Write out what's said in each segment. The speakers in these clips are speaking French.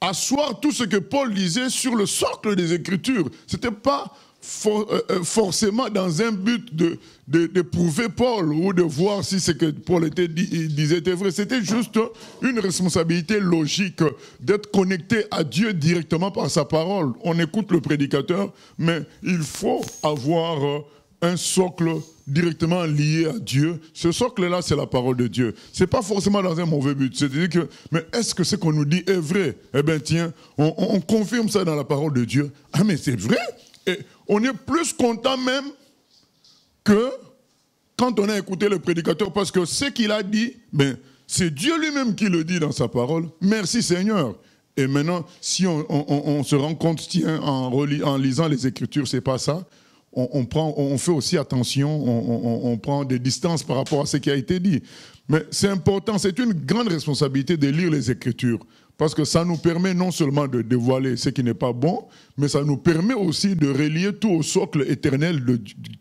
asseoir tout ce que Paul disait sur le socle des Écritures. Ce n'était pas forcément dans un but de prouver Paul ou de voir si ce que Paul disait était vrai. C'était juste une responsabilité logique d'être connecté à Dieu directement par sa parole. On écoute le prédicateur, mais il faut avoir un socle directement lié à Dieu. Ce socle-là, c'est la parole de Dieu. Ce n'est pas forcément dans un mauvais but. C'est-à-dire que, mais est-ce que ce qu'on nous dit est vrai? Eh bien, tiens, on confirme ça dans la parole de Dieu. Ah, mais c'est vrai? Et on est plus content même que quand on a écouté le prédicateur, parce que ce qu'il a dit, ben, c'est Dieu lui-même qui le dit dans sa parole. Merci Seigneur. Et maintenant, si on se rend compte, tiens, en lisant les Écritures, c'est pas ça, on fait aussi attention, on prend des distances par rapport à ce qui a été dit. Mais c'est important, c'est une grande responsabilité de lire les Écritures, parce que ça nous permet non seulement de dévoiler ce qui n'est pas bon, mais ça nous permet aussi de relier tout au socle éternel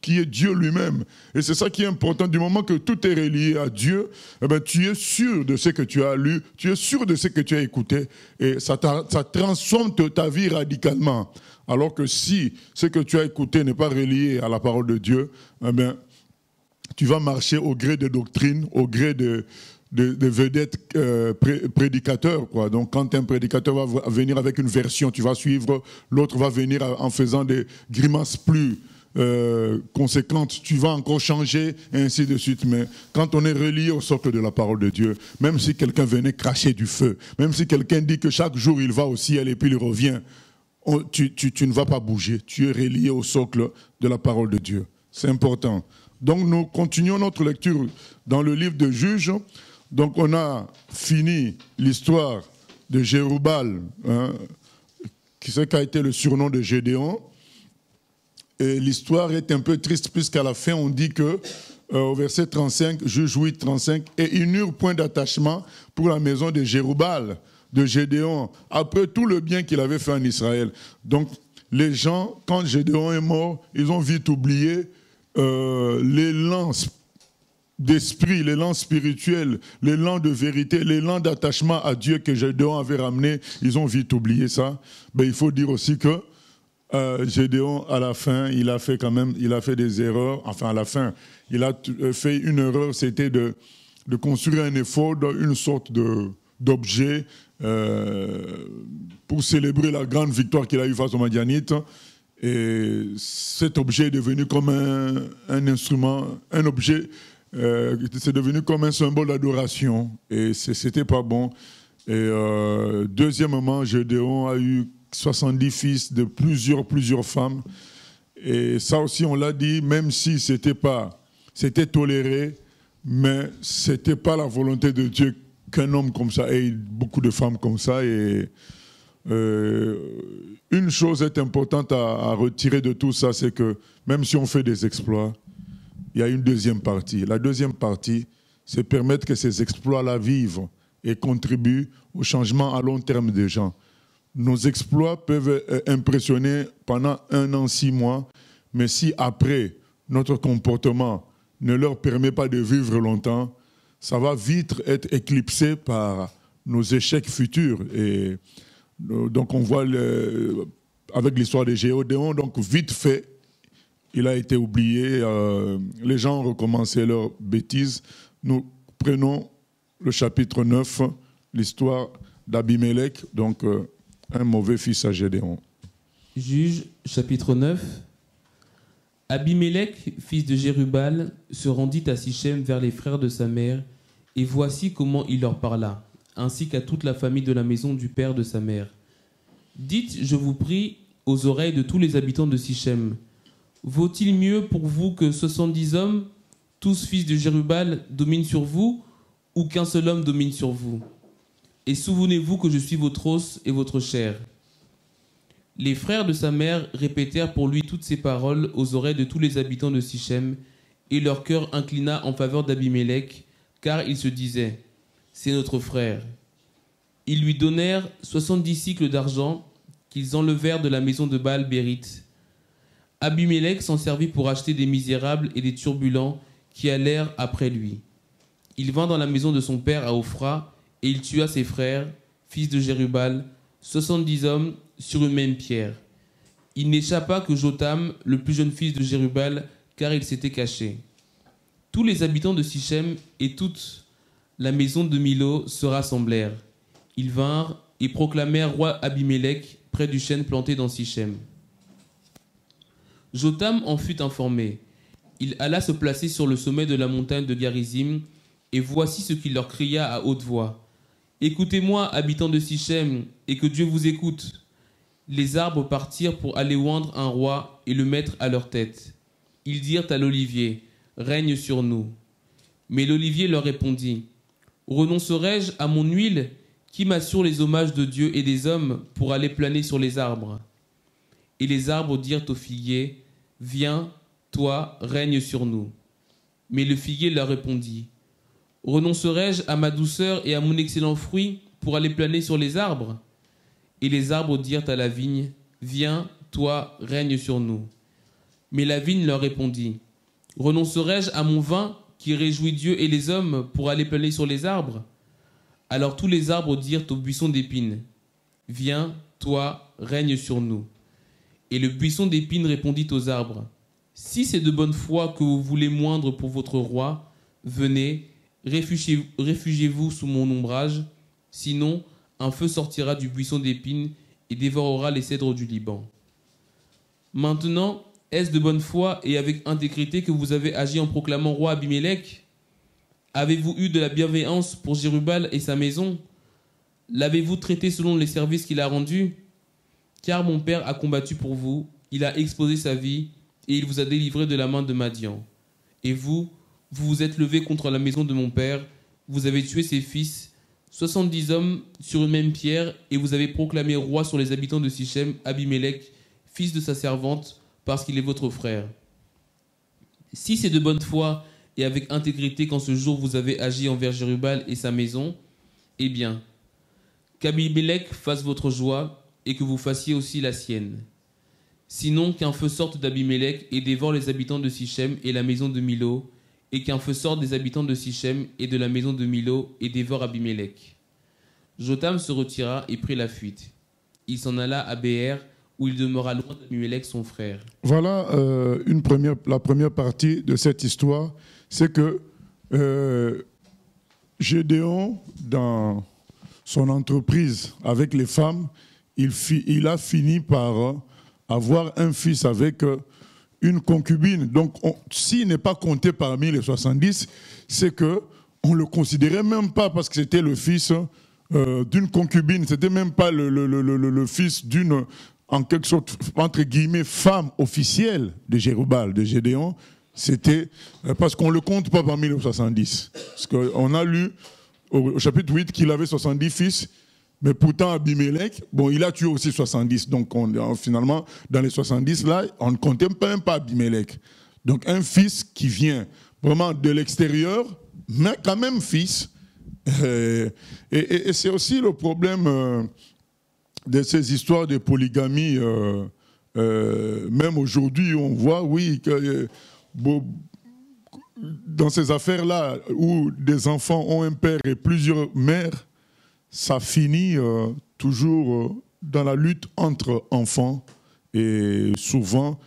qui est Dieu lui-même. Et c'est ça qui est important. Du moment que tout est relié à Dieu, eh bien, tu es sûr de ce que tu as lu, tu es sûr de ce que tu as écouté, et ça transforme ta vie radicalement. Alors que si ce que tu as écouté n'est pas relié à la parole de Dieu, eh bien, tu vas marcher au gré des doctrines, au gré de vedettes prédicateurs, quoi. Donc quand un prédicateur va venir avec une version, tu vas suivre, l'autre va venir en faisant des grimaces plus conséquentes, tu vas encore changer, et ainsi de suite. Mais quand on est relié au socle de la parole de Dieu, même si quelqu'un venait cracher du feu, même si quelqu'un dit que chaque jour il va au ciel et puis il revient, tu ne vas pas bouger, tu es relié au socle de la parole de Dieu. C'est important. Donc nous continuons notre lecture dans le livre de Juges. Donc on a fini l'histoire de Jérubal, hein, qui a été le surnom de Gédéon. Et l'histoire est un peu triste puisqu'à la fin on dit que, au verset 35, Juges 8, 35, « Et ils n'eurent point d'attachement pour la maison de Jérubal, de Gédéon, après tout le bien qu'il avait fait en Israël. » Donc les gens, quand Gédéon est mort, ils ont vite oublié l'élan d'esprit, l'élan spirituel, l'élan de vérité, l'élan d'attachement à Dieu que Gédéon avait ramené. Ils ont vite oublié ça. Mais il faut dire aussi que Gédéon, à la fin, il a fait des erreurs. Enfin, à la fin, il a fait une erreur, c'était de construire un éphod, une sorte d'objet pour célébrer la grande victoire qu'il a eue face aux Madianites. Et cet objet est devenu comme un instrument, un objet, c'est devenu comme un symbole d'adoration. Et c'était pas bon. Et deuxièmement, Gédéon a eu 70 fils de plusieurs femmes. Et ça aussi, on l'a dit, même si c'était toléré, mais c'était pas la volonté de Dieu qu'un homme comme ça ait beaucoup de femmes comme ça. Et une chose est importante à retirer de tout ça, c'est que même si on fait des exploits, il y a une deuxième partie. La deuxième partie, c'est permettre que ces exploits-là vivent et contribuent au changement à long terme des gens. Nos exploits peuvent impressionner pendant 1 an, 6 mois, mais si après, notre comportement ne leur permet pas de vivre longtemps, ça va vite être éclipsé par nos échecs futurs. Et donc on voit avec l'histoire de Gédéon, donc vite fait, il a été oublié, les gens ont recommencé leurs bêtises. Nous prenons le chapitre 9, l'histoire d'Abimélec, donc un mauvais fils à Gédéon. Juges, chapitre 9. Abimélec, fils de Jérubal, se rendit à Sichem vers les frères de sa mère, et voici comment il leur parla, ainsi qu'à toute la famille de la maison du père de sa mère. Dites, je vous prie, aux oreilles de tous les habitants de Sichem, vaut-il mieux pour vous que 70 hommes, tous fils de Jérubal, dominent sur vous, ou qu'un seul homme domine sur vous? Et souvenez-vous que je suis votre os et votre chair. Les frères de sa mère répétèrent pour lui toutes ces paroles aux oreilles de tous les habitants de Sichem, et leur cœur inclina en faveur d'Abimélec, car ils se disaient, c'est notre frère. Ils lui donnèrent 70 cycles d'argent qu'ils enlevèrent de la maison de Baal-Bérith. Abimélec s'en servit pour acheter des misérables et des turbulents qui allèrent après lui. Il vint dans la maison de son père à Ophra, et il tua ses frères, fils de Jérubal, 70 hommes sur une même pierre. Il n'échappa que Jotham, le plus jeune fils de Jérubal, car il s'était caché. Tous les habitants de Sichem et toute la maison de Milo se rassemblèrent. Ils vinrent et proclamèrent roi Abimélec près du chêne planté dans Sichem. Jotham en fut informé. Il alla se placer sur le sommet de la montagne de Garizim, et voici ce qu'il leur cria à haute voix. « Écoutez-moi, habitants de Sichem, et que Dieu vous écoute. » Les arbres partirent pour aller oindre un roi et le mettre à leur tête. Ils dirent à l'olivier, « Règne sur nous. » Mais l'olivier leur répondit, « Renoncerai-je à mon huile qui m'assure les hommages de Dieu et des hommes pour aller planer sur les arbres ?» Et les arbres dirent au figuier, « Viens, toi, règne sur nous. » Mais le figuier leur répondit, « Renoncerai-je à ma douceur et à mon excellent fruit pour aller planer sur les arbres ?» Et les arbres dirent à la vigne, « Viens, toi, règne sur nous. » Mais la vigne leur répondit, « Renoncerai-je à mon vin qui réjouit Dieu et les hommes pour aller planer sur les arbres ?» Alors tous les arbres dirent au buisson d'épines, « Viens, toi, règne sur nous. » Et le buisson d'épines répondit aux arbres, « Si c'est de bonne foi que vous voulez moindre pour votre roi, venez, réfugiez-vous sous mon ombrage, sinon un feu sortira du buisson d'épines et dévorera les cèdres du Liban. Maintenant, est-ce de bonne foi et avec intégrité que vous avez agi en proclamant roi Abimélec? Avez-vous eu de la bienveillance pour Jérubal et sa maison? L'avez-vous traité selon les services qu'il a rendus? Car mon père a combattu pour vous, il a exposé sa vie, et il vous a délivré de la main de Madian. Et vous, vous vous êtes levé contre la maison de mon père, vous avez tué ses fils, 70 hommes sur une même pierre, et vous avez proclamé roi sur les habitants de Sichem, Abimélec, fils de sa servante, parce qu'il est votre frère. Si c'est de bonne foi et avec intégrité qu'en ce jour vous avez agi envers Jérubal et sa maison, eh bien, qu'Abimélec fasse votre joie, et que vous fassiez aussi la sienne. Sinon qu'un feu sorte d'Abimélec et dévore les habitants de Sichem et la maison de Milo, et qu'un feu sorte des habitants de Sichem et de la maison de Milo et dévore Abimélec. » Jotham se retira et prit la fuite. Il s'en alla à Béer, où il demeura loin d'Abimélec son frère. Voilà la première partie de cette histoire, c'est que Gédéon, dans son entreprise avec les femmes, il a fini par avoir un fils avec une concubine. Donc, s'il n'est pas compté parmi les 70, c'est qu'on ne le considérait même pas parce que c'était le fils d'une concubine. Ce n'était même pas le fils d'une, en quelque sorte, entre guillemets, femme officielle de Jérubal, de Gédéon. C'était parce qu'on ne le compte pas parmi les 70. Parce qu'on a lu au chapitre 8 qu'il avait 70 fils. Mais pourtant, Abimélec, bon, il a tué aussi 70. Donc, finalement, dans les 70, là, on ne comptait même pas Abimélec. Donc, un fils qui vient vraiment de l'extérieur, mais quand même fils. Et c'est aussi le problème de ces histoires de polygamie. Même aujourd'hui, on voit, oui, que dans ces affaires-là, où des enfants ont un père et plusieurs mères, ça finit toujours dans la lutte entre enfants. Et souvent,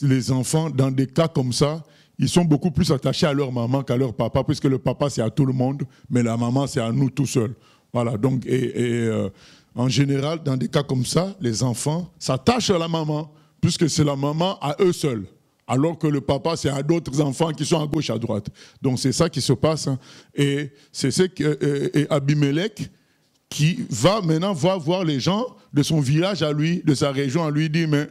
les enfants, dans des cas comme ça, ils sont beaucoup plus attachés à leur maman qu'à leur papa, puisque le papa, c'est à tout le monde, mais la maman, c'est à nous tout seuls. Voilà, donc, en général, dans des cas comme ça, les enfants s'attachent à la maman, puisque c'est la maman à eux seuls. Alors que le papa, c'est à d'autres enfants qui sont à gauche, à droite. Donc, c'est ça qui se passe. Hein. Et c'est ce que Abimélec, qui va maintenant voir les gens de son village à lui, de sa région, à lui dire, mais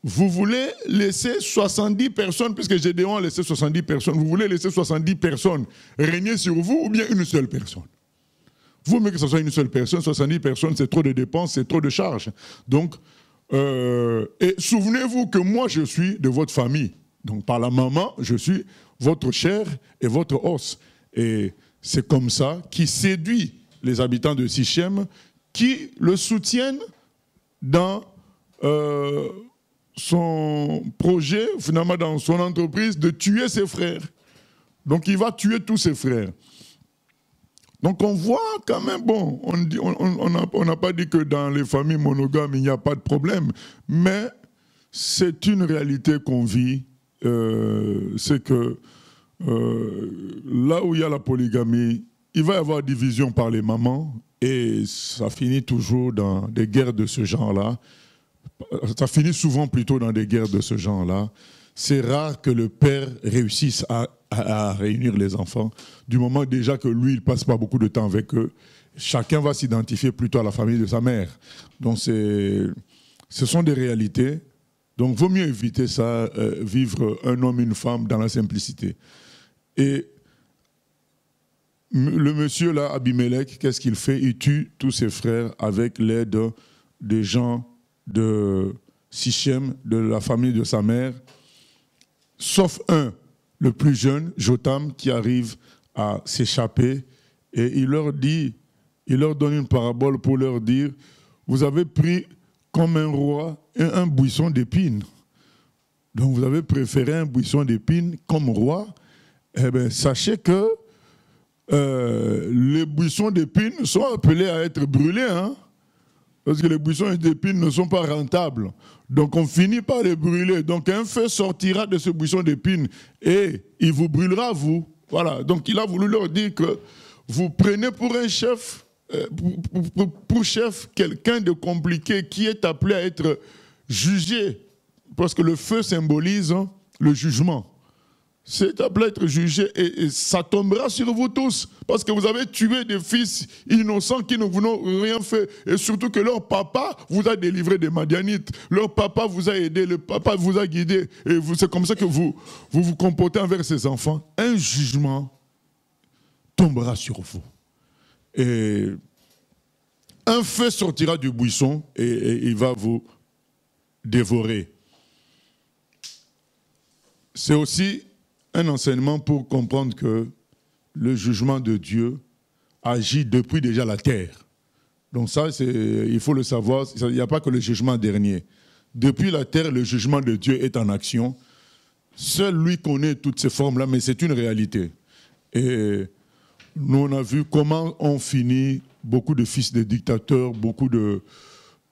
vous voulez laisser 70 personnes, puisque Gédéon a laissé 70 personnes, vous voulez laisser 70 personnes régner sur vous ou bien une seule personne? Vous, mais que ce soit une seule personne, 70 personnes, c'est trop de dépenses, c'est trop de charges. Donc, et souvenez-vous que moi, je suis de votre famille. Donc, par la maman, je suis votre chair et votre os. Et c'est comme ça qu'il séduit les habitants de Sichem qui le soutiennent dans son projet, finalement dans son entreprise, de tuer ses frères. Donc il va tuer tous ses frères. Donc on voit quand même, bon, on n'a pas dit que dans les familles monogames, il n'y a pas de problème, mais c'est une réalité qu'on vit, c'est que là où il y a la polygamie, il va y avoir division par les mamans, et ça finit toujours dans des guerres de ce genre-là. Ça finit souvent plutôt dans des guerres de ce genre-là. C'est rare que le père réussisse à réunir les enfants. Du moment déjà que lui, il ne passe pas beaucoup de temps avec eux, chacun va s'identifier plutôt à la famille de sa mère. Donc ce sont des réalités. Donc vaut mieux éviter ça, vivre un homme, une femme dans la simplicité. Et le monsieur là, Abimelech, qu'est-ce qu'il fait? Il tue tous ses frères avec l'aide des gens de Sichem, de la famille de sa mère, sauf un, le plus jeune, Jotam, qui arrive à s'échapper, et il leur donne une parabole pour leur dire, vous avez pris comme un roi un buisson d'épines. Donc vous avez préféré un buisson d'épines comme roi. Eh bien, sachez que les buissons d'épines sont appelés à être brûlés, hein, parce que les buissons d'épines ne sont pas rentables. Donc on finit par les brûler. Donc un feu sortira de ce buisson d'épines et il vous brûlera, vous. Voilà. Donc il a voulu leur dire que vous prenez pour un chef, pour chef, quelqu'un de compliqué qui est appelé à être jugé. Parce que le feu symbolise le jugement. C'est appelé à être jugé et ça tombera sur vous tous. Parce que vous avez tué des fils innocents qui ne vous ont rien fait. Et surtout que leur papa vous a délivré des Madianites. Leur papa vous a aidé, le papa vous a guidé. Et c'est comme ça que vous comportez envers ces enfants. Un jugement tombera sur vous. Et un feu sortira du buisson et il va vous dévorer. C'est aussi un enseignement pour comprendre que le jugement de Dieu agit depuis déjà la terre. Donc ça, il faut le savoir, il n'y a pas que le jugement dernier. Depuis la terre, le jugement de Dieu est en action. Seul lui connaît toutes ces formes-là, mais c'est une réalité. Et nous, on a vu comment on finit beaucoup de fils de dictateurs, beaucoup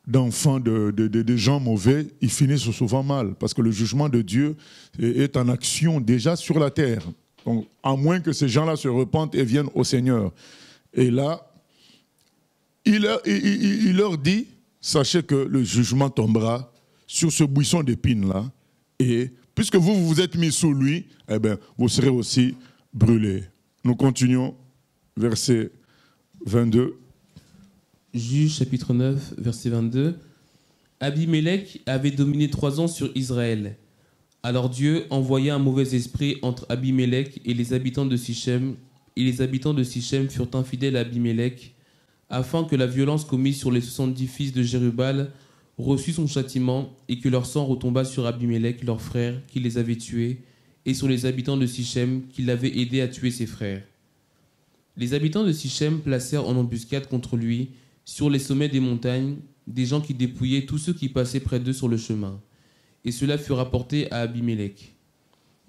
d'enfants, de gens mauvais, ils finissent souvent mal, parce que le jugement de Dieu est en action déjà sur la terre. Donc, à moins que ces gens-là se repentent et viennent au Seigneur. Et là, il leur dit, sachez que le jugement tombera sur ce buisson d'épines-là, et puisque vous vous êtes mis sous lui, eh bien, vous serez aussi brûlés. Nous continuons, verset 22. Juge chapitre 9, verset 22. Abimelech avait dominé 3 ans sur Israël. Alors Dieu envoya un mauvais esprit entre Abimelech et les habitants de Sichem, et les habitants de Sichem furent infidèles à Abimelech, afin que la violence commise sur les 70 fils de Jérubal reçût son châtiment, et que leur sang retombât sur Abimelech, leur frère, qui les avait tués, et sur les habitants de Sichem, qui l'avaient aidé à tuer ses frères. Les habitants de Sichem placèrent en embuscade contre lui, sur les sommets des montagnes, des gens qui dépouillaient tous ceux qui passaient près d'eux sur le chemin. Et cela fut rapporté à Abimelech.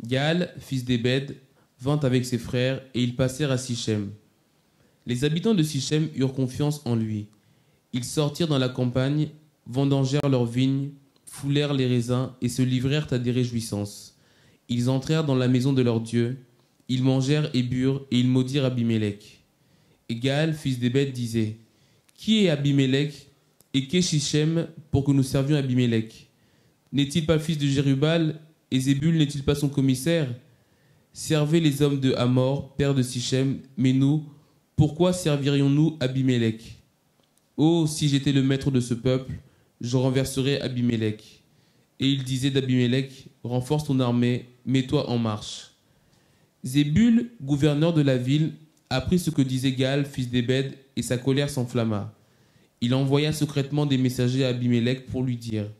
Gaal, fils d'Ébed, vint avec ses frères, et ils passèrent à Sichem. Les habitants de Sichem eurent confiance en lui. Ils sortirent dans la campagne, vendangèrent leurs vignes, foulèrent les raisins, et se livrèrent à des réjouissances. Ils entrèrent dans la maison de leur Dieu, ils mangèrent et burent, et ils maudirent Abimelech. Et Gaal, fils d'Ébed, disait: Qui est Abimelech et qu'est Sichem pour que nous servions Abimelech? N'est-il pas fils de Jérubal, et Zébul n'est-il pas son commissaire? Servez les hommes de Hamor, père de Sichem, mais nous, pourquoi servirions-nous Abimelech? Oh, si j'étais le maître de ce peuple, je renverserais Abimelech. Et il disait d'Abimelech: Renforce ton armée, mets-toi en marche. Zébul, gouverneur de la ville, apprit ce que disait Gaal, fils d'Ébed, et sa colère s'enflamma. Il envoya secrètement des messagers à Abimelech pour lui dire: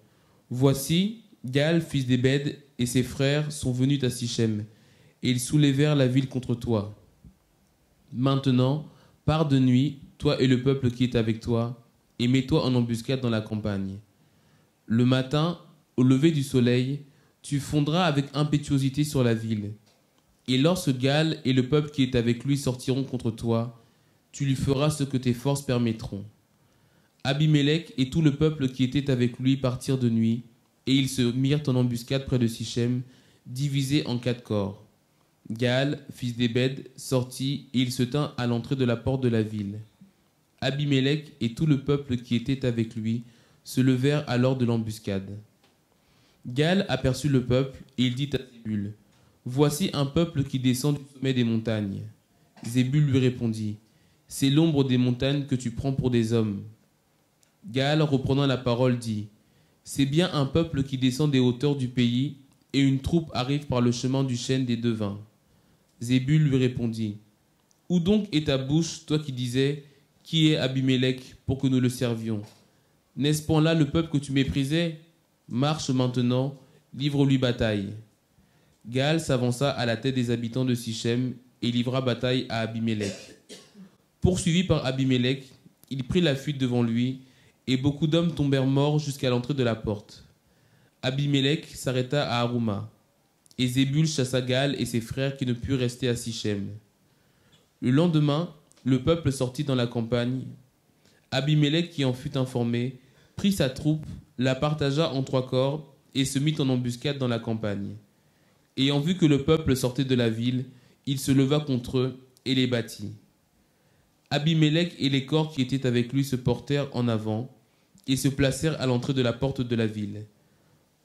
Voici, Gaal, fils d'Ébed, et ses frères sont venus à Sichem, et ils soulèvèrent la ville contre toi. Maintenant, pars de nuit, toi et le peuple qui est avec toi, et mets-toi en embuscade dans la campagne. Le matin, au lever du soleil, tu fondras avec impétuosité sur la ville. Et lorsque Gaal et le peuple qui est avec lui sortiront contre toi, tu lui feras ce que tes forces permettront. » Abimélec et tout le peuple qui était avec lui partirent de nuit, et ils se mirent en embuscade près de Sichem, divisés en 4 corps. Gaal, fils d'Ébed, sortit, et il se tint à l'entrée de la porte de la ville. Abimélec et tout le peuple qui était avec lui se levèrent alors de l'embuscade. Gaal aperçut le peuple, et il dit à Zébul, « Voici un peuple qui descend du sommet des montagnes. » Zébul lui répondit, « C'est l'ombre des montagnes que tu prends pour des hommes. » Gaal, reprenant la parole, dit, « C'est bien un peuple qui descend des hauteurs du pays, et une troupe arrive par le chemin du chêne des devins. » Zébul lui répondit, « Où donc est ta bouche, toi qui disais, « Qui est Abimélec pour que nous le servions » N'est-ce point là le peuple que tu méprisais? Marche maintenant, livre-lui bataille. » Gaal s'avança à la tête des habitants de Sichem et livra bataille à Abimélec. Poursuivi par Abimélec, il prit la fuite devant lui, et beaucoup d'hommes tombèrent morts jusqu'à l'entrée de la porte. Abimélec s'arrêta à Arouma, et Zébul chassa Gaal et ses frères qui ne purent rester à Sichem. Le lendemain, le peuple sortit dans la campagne. Abimélec, qui en fut informé, prit sa troupe, la partagea en 3 corps et se mit en embuscade dans la campagne. Ayant vu que le peuple sortait de la ville, il se leva contre eux et les battit. Abimélec et les corps qui étaient avec lui se portèrent en avant et se placèrent à l'entrée de la porte de la ville.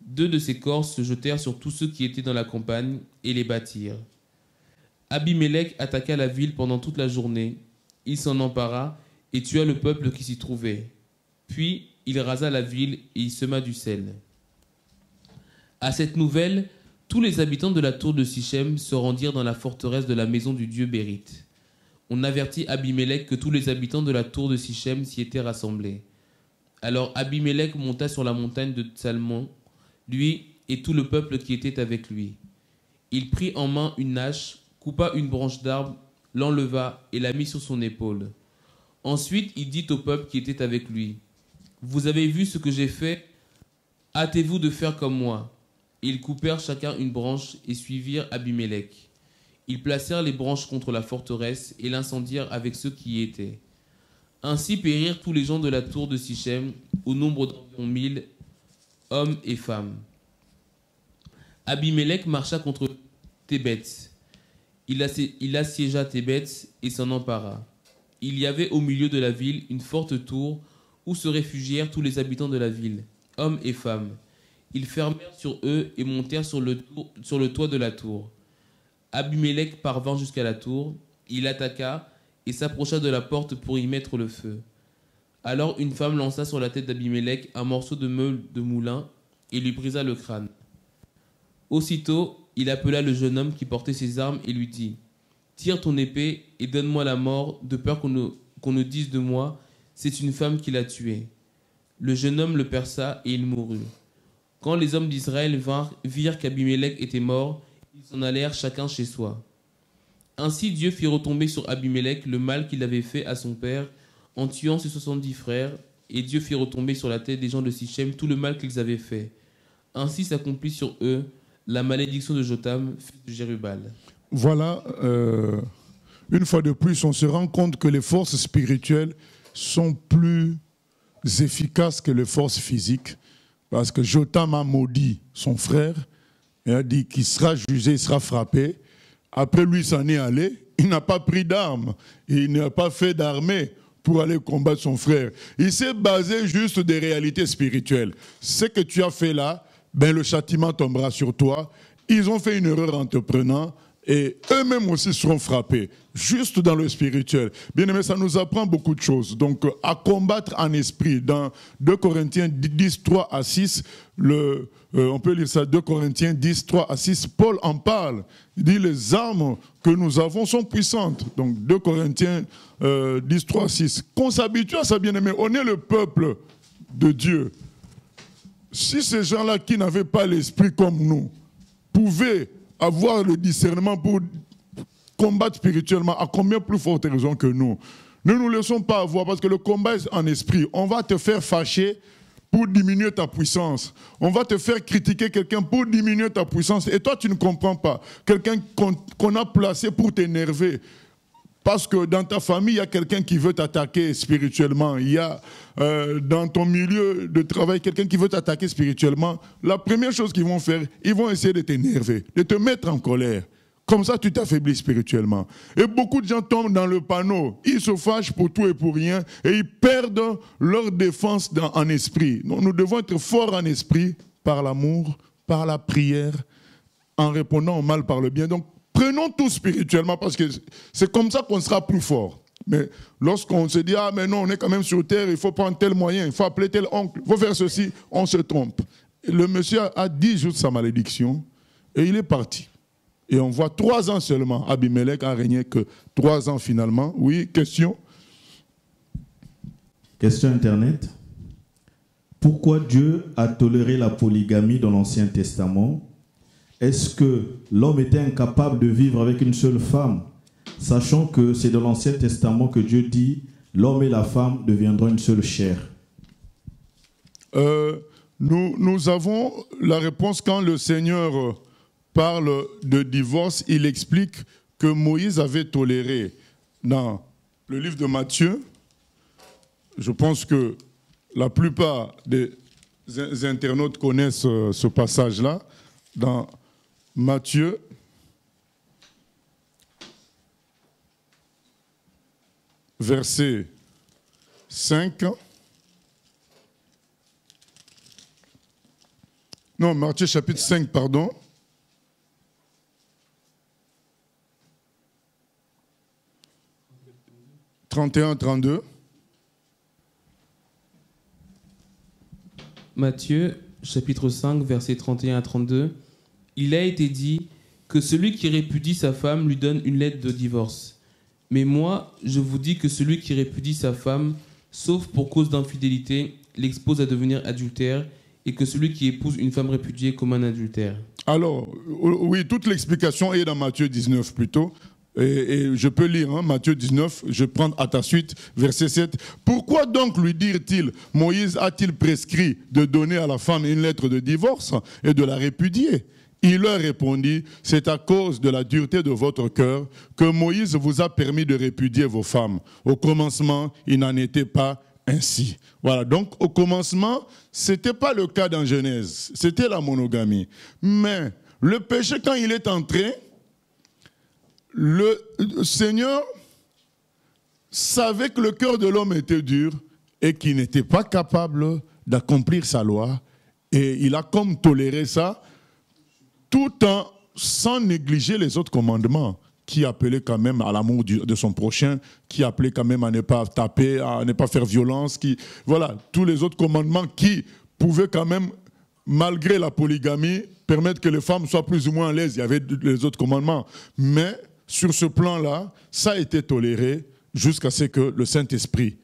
2 de ces corps se jetèrent sur tous ceux qui étaient dans la campagne et les battirent. Abimélec attaqua la ville pendant toute la journée. Il s'en empara et tua le peuple qui s'y trouvait. Puis il rasa la ville et y sema du sel. À cette nouvelle, tous les habitants de la tour de Sichem se rendirent dans la forteresse de la maison du dieu Bérite. On avertit Abimélec que tous les habitants de la tour de Sichem s'y étaient rassemblés. Alors Abimélec monta sur la montagne de Tsalmon, lui et tout le peuple qui était avec lui. Il prit en main une hache, coupa une branche d'arbre, l'enleva et la mit sur son épaule. Ensuite, il dit au peuple qui était avec lui, « Vous avez vu ce que j'ai fait? Hâtez-vous de faire comme moi. » Ils coupèrent chacun une branche et suivirent Abimélec. Ils placèrent les branches contre la forteresse et l'incendièrent avec ceux qui y étaient. Ainsi périrent tous les gens de la tour de Sichem, au nombre d'environ 1000, hommes et femmes. Abimélec marcha contre Thébès. Il assiégea Thébès et s'en empara. Il y avait au milieu de la ville une forte tour où se réfugièrent tous les habitants de la ville, hommes et femmes. Ils fermèrent sur eux et montèrent sur le toit de la tour. Abimélec parvint jusqu'à la tour, il attaqua et s'approcha de la porte pour y mettre le feu. Alors une femme lança sur la tête d'Abimélec un morceau de meule de moulin et lui brisa le crâne. Aussitôt, il appela le jeune homme qui portait ses armes et lui dit, « Tire ton épée et donne-moi la mort, de peur qu'on ne dise de moi, c'est une femme qui l'a tué. » Le jeune homme le perça et il mourut. Quand les hommes d'Israël virent qu'Abimélec était mort, ils s'en allèrent chacun chez soi. Ainsi Dieu fit retomber sur Abimélec le mal qu'il avait fait à son père en tuant ses 70 frères, et Dieu fit retomber sur la tête des gens de Sichem tout le mal qu'ils avaient fait. Ainsi s'accomplit sur eux la malédiction de Jotam, fils de Jérubal. Voilà, une fois de plus, on se rend compte que les forces spirituelles sont plus efficaces que les forces physiques, parce que Jotam a maudit son frère, et a dit qu'il sera jugé, il sera frappé. Après lui, il s'en est allé, il n'a pas pris d'armes, il n'a pas fait d'armée pour aller combattre son frère. Il s'est basé juste des réalités spirituelles. Ce que tu as fait là, ben le châtiment tombera sur toi. Ils ont fait une erreur en te prenant et eux-mêmes aussi seront frappés, juste dans le spirituel. Bien aimé, ça nous apprend beaucoup de choses. Donc, à combattre en esprit. Dans 2 Corinthiens 10, 3 à 6, on peut lire ça, 2 Corinthiens 10, 3 à 6, Paul en parle. Il dit, les armes que nous avons sont puissantes. Donc, 2 Corinthiens 10, 3 à 6. Qu'on s'habitue à ça, bien aimé. On est le peuple de Dieu. Si ces gens-là qui n'avaient pas l'esprit comme nous pouvaient avoir le discernement pour combattre spirituellement, à combien plus forte raison que nous? Ne nous laissons pas avoir, parce que le combat est en esprit. On va te faire fâcher pour diminuer ta puissance. On va te faire critiquer quelqu'un pour diminuer ta puissance. Et toi, tu ne comprends pas. Quelqu'un qu'on a placé pour t'énerver. Parce que dans ta famille, il y a quelqu'un qui veut t'attaquer spirituellement. Il y a dans ton milieu de travail quelqu'un qui veut t'attaquer spirituellement. La première chose qu'ils vont faire, ils vont essayer de t'énerver, de te mettre en colère. Comme ça, tu t'affaiblis spirituellement. Et beaucoup de gens tombent dans le panneau. Ils se fâchent pour tout et pour rien et ils perdent leur défense en esprit. Donc, nous devons être forts en esprit par l'amour, par la prière, en répondant au mal par le bien. Donc, prenons tout spirituellement parce que c'est comme ça qu'on sera plus fort. Mais lorsqu'on se dit, ah mais non, on est quand même sur terre, il faut prendre tel moyen, il faut appeler tel oncle, il faut faire ceci, on se trompe. Et le monsieur a 10 jours de sa malédiction et il est parti. Et on voit 3 ans seulement. Abimelech a régné que 3 ans finalement. Oui, question? Question Internet. Pourquoi Dieu a toléré la polygamie dans l'Ancien Testament? Est-ce que l'homme était incapable de vivre avec une seule femme, sachant que c'est dans l'Ancien Testament que Dieu dit « l'homme et la femme deviendront une seule chair ». Nous avons la réponse quand le Seigneur parle de divorce. Il explique que Moïse avait toléré dans le livre de Matthieu. Je pense que la plupart des internautes connaissent ce passage-là. Dans Matthieu, verset 5. Non, Matthieu chapitre 5, pardon. « 31-32. » Matthieu, chapitre 5, versets 31 à 32. Il a été dit que celui qui répudie sa femme lui donne une lettre de divorce. Mais moi, je vous dis que celui qui répudie sa femme, sauf pour cause d'infidélité, l'expose à devenir adultère, et que celui qui épouse une femme répudiée comme un adultère. Alors, oui, toute l'explication est dans Matthieu 19 plutôt. Et je peux lire, hein, Matthieu 19, je prends à ta suite, verset 7. Pourquoi donc lui dire-t-il, Moïse a-t-il prescrit de donner à la femme une lettre de divorce et de la répudier? Il leur répondit, c'est à cause de la dureté de votre cœur que Moïse vous a permis de répudier vos femmes. Au commencement, il n'en était pas ainsi. Voilà, donc au commencement, ce n'était pas le cas dans Genèse, c'était la monogamie. Mais le péché, quand il est entré, le Seigneur savait que le cœur de l'homme était dur et qu'il n'était pas capable d'accomplir sa loi. Et il a comme toléré ça, tout en sans négliger les autres commandements qui appelaient quand même à l'amour de son prochain, qui appelaient quand même à ne pas taper, à ne pas faire violence. Voilà, tous les autres commandements qui pouvaient quand même, malgré la polygamie, permettre que les femmes soient plus ou moins à l'aise. Il y avait les autres commandements. Mais sur ce plan-là, ça a été toléré jusqu'à ce que le Saint-Esprit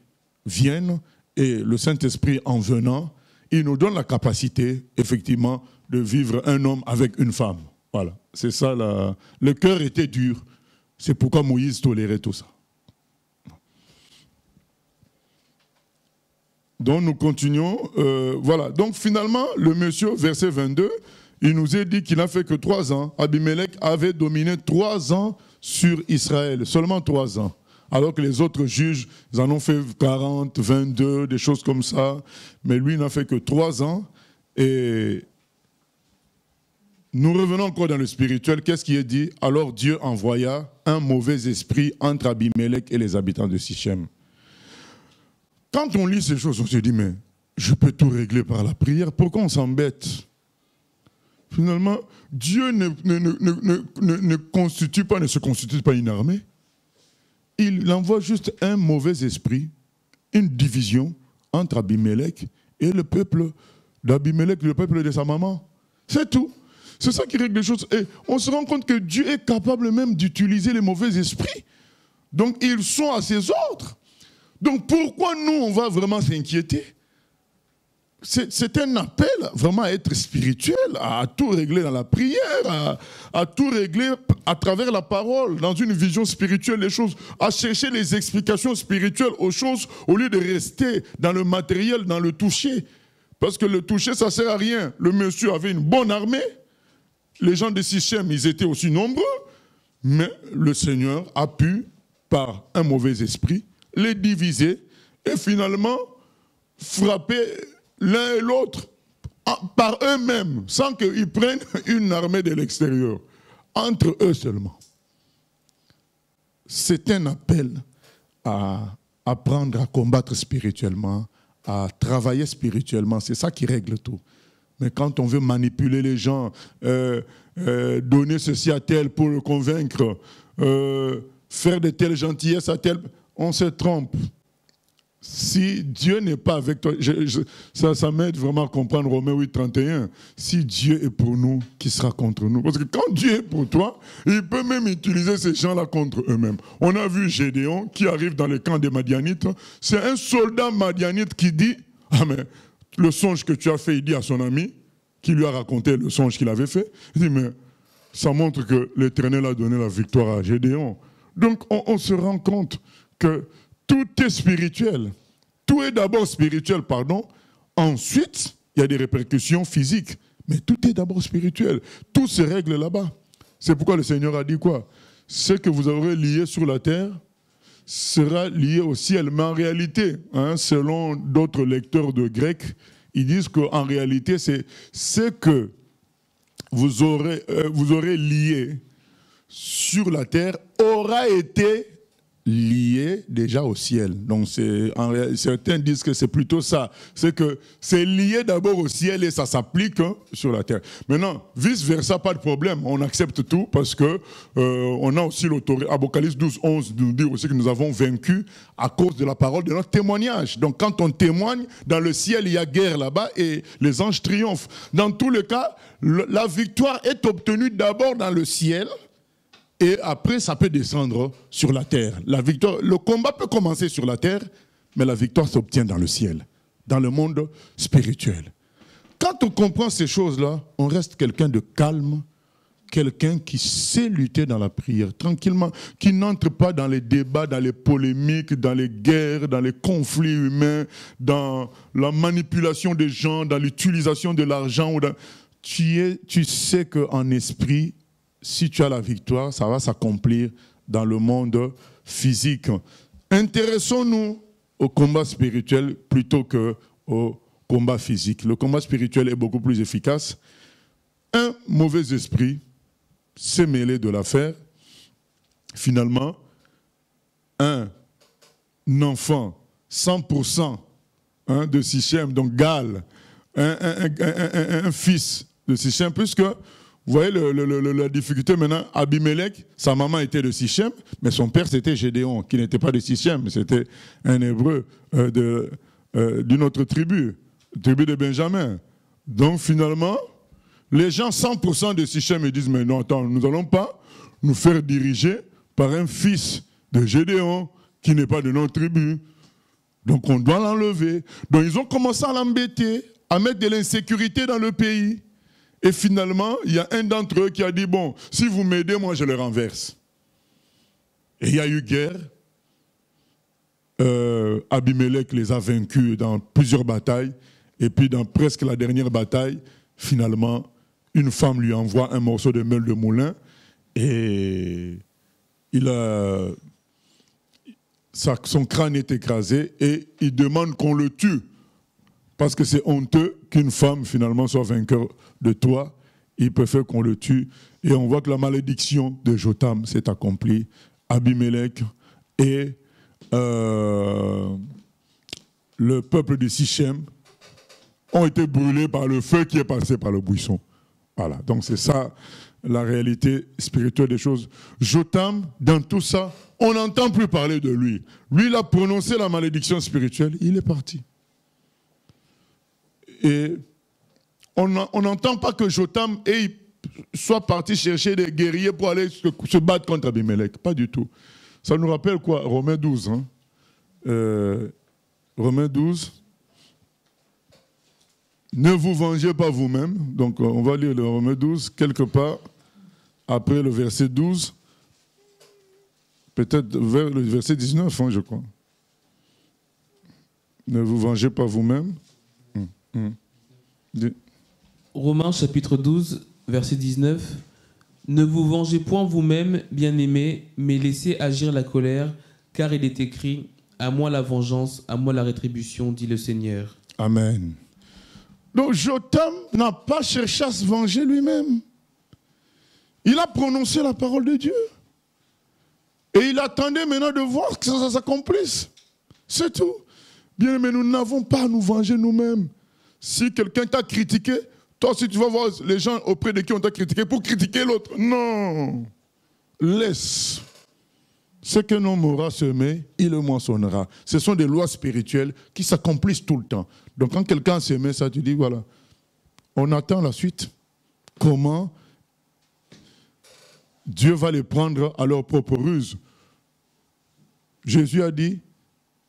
vienne. Et le Saint-Esprit, en venant, il nous donne la capacité, effectivement, de vivre un homme avec une femme. Voilà, c'est ça. Le cœur était dur. C'est pourquoi Moïse tolérait tout ça. Donc nous continuons. Voilà. Donc finalement, le monsieur, verset 22, il nous est dit qu'il n'a fait que 3 ans. Abimelech avait dominé 3 ans sur Israël. Seulement 3 ans. Alors que les autres juges, ils en ont fait 40, 22, des choses comme ça. Mais lui, il n'a fait que 3 ans. Et nous revenons encore dans le spirituel. Qu'est-ce qui est dit? Alors Dieu envoya un mauvais esprit entre Abimelech et les habitants de Sichem. Quand on lit ces choses, on se dit, mais je peux tout régler par la prière. Pourquoi on s'embête? Finalement, Dieu ne se constitue pas une armée. Il envoie juste un mauvais esprit, une division entre Abimelech et le peuple d'Abimelech, le peuple de sa maman. C'est tout. C'est ça qui règle les choses. Et on se rend compte que Dieu est capable même d'utiliser les mauvais esprits. Donc ils sont à ses ordres. Donc pourquoi nous, on va vraiment s'inquiéter? C'est un appel vraiment à être spirituel, à tout régler dans la prière, à tout régler à travers la parole, dans une vision spirituelle des choses, à chercher les explications spirituelles aux choses au lieu de rester dans le matériel, dans le toucher. Parce que le toucher, ça ne sert à rien. Le monsieur avait une bonne armée, les gens de Sichem, ils étaient aussi nombreux, mais le Seigneur a pu par un mauvais esprit, les diviser et finalement frapper l'un et l'autre par eux-mêmes, sans qu'ils prennent une armée de l'extérieur, entre eux seulement. C'est un appel à apprendre à combattre spirituellement, à travailler spirituellement. C'est ça qui règle tout. Mais quand on veut manipuler les gens, donner ceci à tel pour le convaincre, faire de telles gentillesses à tel, on se trompe. Si Dieu n'est pas avec toi, ça m'aide vraiment à comprendre Romains 8, 31. Si Dieu est pour nous, qui sera contre nous? Parce que quand Dieu est pour toi, il peut même utiliser ces gens-là contre eux-mêmes. On a vu Gédéon qui arrive dans le camp des Madianites. C'est un soldat madianite qui dit, ah mais le songe que tu as fait, il dit à son ami, qui lui a raconté le songe qu'il avait fait, il dit, mais ça montre que l'Éternel a donné la victoire à Gédéon. Donc on se rend compte que tout est spirituel. Tout est d'abord spirituel, pardon. Ensuite, il y a des répercussions physiques. Mais tout est d'abord spirituel. Tout se règle là-bas. C'est pourquoi le Seigneur a dit quoi? Ce que vous aurez lié sur la terre sera lié au ciel. Mais en réalité, selon d'autres lecteurs de grec, ils disent qu'en réalité, c'est ce que vous aurez lié sur la terre aura été lié déjà au ciel. Donc certains disent que c'est plutôt ça. C'est que c'est lié d'abord au ciel et ça s'applique sur la terre. Maintenant, vice-versa, pas de problème. On accepte tout parce que on a aussi l'autorité. Apocalypse 12, 11 nous dit aussi que nous avons vaincu à cause de la parole de notre témoignage. Donc quand on témoigne, dans le ciel, il y a guerre là-bas et les anges triomphent. Dans tous les cas, la victoire est obtenue d'abord dans le ciel. Et après, ça peut descendre sur la terre. La victoire, le combat peut commencer sur la terre, mais la victoire s'obtient dans le ciel, dans le monde spirituel. Quand on comprend ces choses-là, on reste quelqu'un de calme, quelqu'un qui sait lutter dans la prière, tranquillement, qui n'entre pas dans les débats, dans les polémiques, dans les guerres, dans les conflits humains, dans la manipulation des gens, dans l'utilisation de l'argent. Tu sais qu'en esprit, si tu as la victoire, ça va s'accomplir dans le monde physique. Intéressons-nous au combat spirituel plutôt qu'au combat physique. Le combat spirituel est beaucoup plus efficace. Un mauvais esprit s'est mêlé de l'affaire. Finalement, un enfant 100% de Sichem, donc Gal, un fils de Sichem, puisque vous voyez la difficulté maintenant, Abimelech, sa maman était de Sichem, mais son père c'était Gédéon, qui n'était pas de Sichem, c'était un Hébreu d'une autre tribu de Benjamin. Donc finalement, les gens 100% de Sichem ils disent, mais non, attends, nous n'allons pas nous faire diriger par un fils de Gédéon qui n'est pas de notre tribu. Donc on doit l'enlever. Donc ils ont commencé à l'embêter, à mettre de l'insécurité dans le pays. Et finalement, il y a un d'entre eux qui a dit, bon, si vous m'aidez, moi je le renverse. Et il y a eu guerre. Abimelech les a vaincus dans plusieurs batailles. Et puis dans presque la dernière bataille, finalement, une femme lui envoie un morceau de meule de moulin. Et son crâne est écrasé. Et il demande qu'on le tue. Parce que c'est honteux qu'une femme, finalement, soit vainqueur de toi. Il préfère qu'on le tue. Et on voit que la malédiction de Jotham s'est accomplie. Abimelech et le peuple de Sichem ont été brûlés par le feu qui est passé par le buisson. Voilà, donc c'est ça la réalité spirituelle des choses. Jotham, dans tout ça, on n'entend plus parler de lui. Lui, il a prononcé la malédiction spirituelle, il est parti. Et on n'entend pas que Jotham soit parti chercher des guerriers pour aller se battre contre Abimelech. Pas du tout. Ça nous rappelle quoi? Romains 12. Romains 12. Ne vous vengez pas vous-même. Donc on va lire le Romains 12 quelque part après le verset 12. Peut-être vers le verset 19, je crois. Ne vous vengez pas vous-même. Romains chapitre 12, verset 19. Ne vous vengez point vous-même, bien-aimés, mais laissez agir la colère, car il est écrit « À moi la vengeance, à moi la rétribution, dit le Seigneur. » Amen. Donc Jotham n'a pas cherché à se venger lui-même. Il a prononcé la parole de Dieu. Et il attendait maintenant de voir que ça s'accomplisse. C'est tout. Bien, mais nous n'avons pas à nous venger nous-mêmes. Si quelqu'un t'a critiqué, toi aussi tu vas voir les gens auprès de qui on t'a critiqué pour critiquer l'autre. Non. Laisse. Ce qu'un homme aura semé, il le moissonnera. Ce sont des lois spirituelles qui s'accomplissent tout le temps. Donc quand quelqu'un a semé ça, tu dis voilà, on attend la suite. Comment Dieu va les prendre à leur propre ruse. Jésus a dit,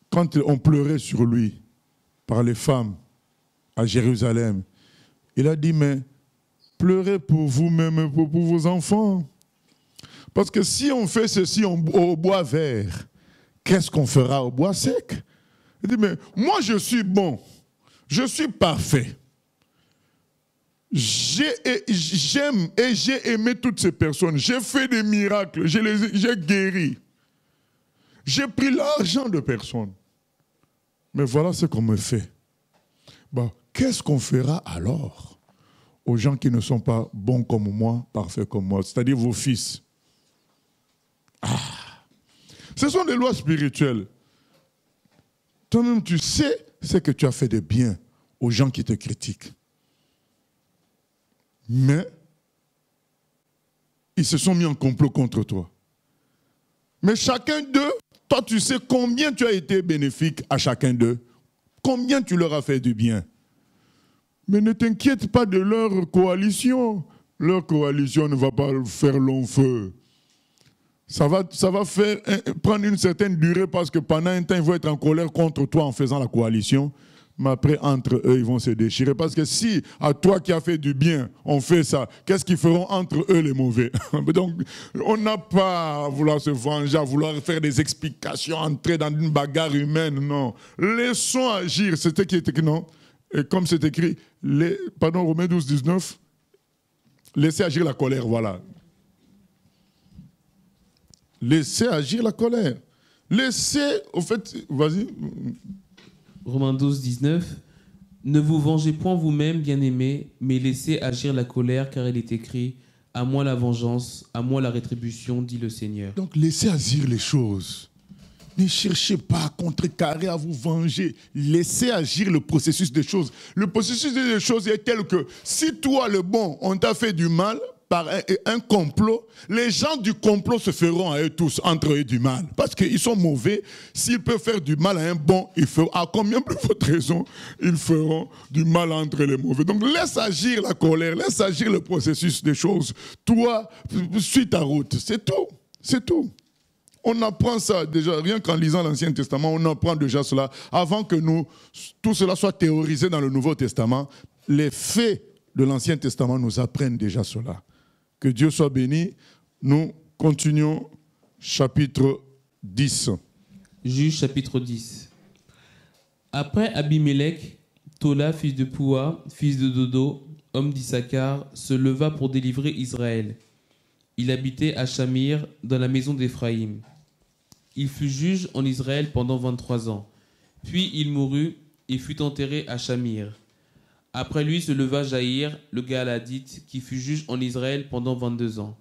quand on pleurait sur lui, par les femmes, à Jérusalem, il a dit, mais pleurez pour vous-même et pour vos enfants. Parce que si on fait ceci au bois vert, qu'est-ce qu'on fera au bois sec? Il dit, mais moi je suis bon, je suis parfait. J'aime et j'ai aimé toutes ces personnes. J'ai fait des miracles, j'ai guéri. J'ai pris l'argent de personnes. Mais voilà ce qu'on me fait. Bon, qu'est-ce qu'on fera alors aux gens qui ne sont pas bons comme moi, parfaits comme moi, c'est-à-dire vos fils? Ce sont des lois spirituelles. Toi-même, tu sais ce que tu as fait de bien aux gens qui te critiquent. Mais ils se sont mis en complot contre toi. Mais chacun d'eux, toi tu sais combien tu as été bénéfique à chacun d'eux. Combien tu leur as fait du bien. Mais ne t'inquiète pas de leur coalition. Leur coalition ne va pas faire long feu. Ça va prendre une certaine durée parce que pendant un temps, ils vont être en colère contre toi en faisant la coalition. Mais après, entre eux, ils vont se déchirer. Parce que si, à toi qui as fait du bien, on fait ça, qu'est-ce qu'ils feront entre eux, les mauvais? Donc, on n'a pas à vouloir se venger, à vouloir faire des explications, entrer dans une bagarre humaine, non. Laissons agir. C'était qui est écrit, non? Et comme c'est écrit, Romains 12, 19, laissez agir la colère, voilà. Laissez agir la colère. Laissez, au fait, vas-y. Romains 12, 19. Ne vous vengez point vous-même, bien-aimés, mais laissez agir la colère, car il est écrit « À moi la vengeance, à moi la rétribution, dit le Seigneur. » Donc laissez agir les choses. Ne cherchez pas à contrecarrer, à vous venger. Laissez agir le processus des choses. Le processus des choses est tel que si toi, le bon, on t'a fait du mal, par un complot, les gens du complot se feront à eux tous, entre eux, du mal. Parce qu'ils sont mauvais. S'ils peuvent faire du mal à un bon, ils feront, à combien plus forte raison, ils feront du mal entre les mauvais. Donc laisse agir la colère, laisse agir le processus des choses. Toi, suis ta route. C'est tout. C'est tout. On apprend ça déjà, rien qu'en lisant l'Ancien Testament, on apprend déjà cela. Avant que tout cela soit théorisé dans le Nouveau Testament, les faits de l'Ancien Testament nous apprennent déjà cela. Que Dieu soit béni. Nous continuons chapitre 10. Juge chapitre 10. Après Abimélec, Tola, fils de Poua, fils de Dodo, homme d'Issachar, se leva pour délivrer Israël. Il habitait à Shamir, dans la maison d'Éphraïm. Il fut juge en Israël pendant 23 ans. Puis il mourut et fut enterré à Shamir. Après lui se leva Jaïr, le Galadite, qui fut juge en Israël pendant 22 ans.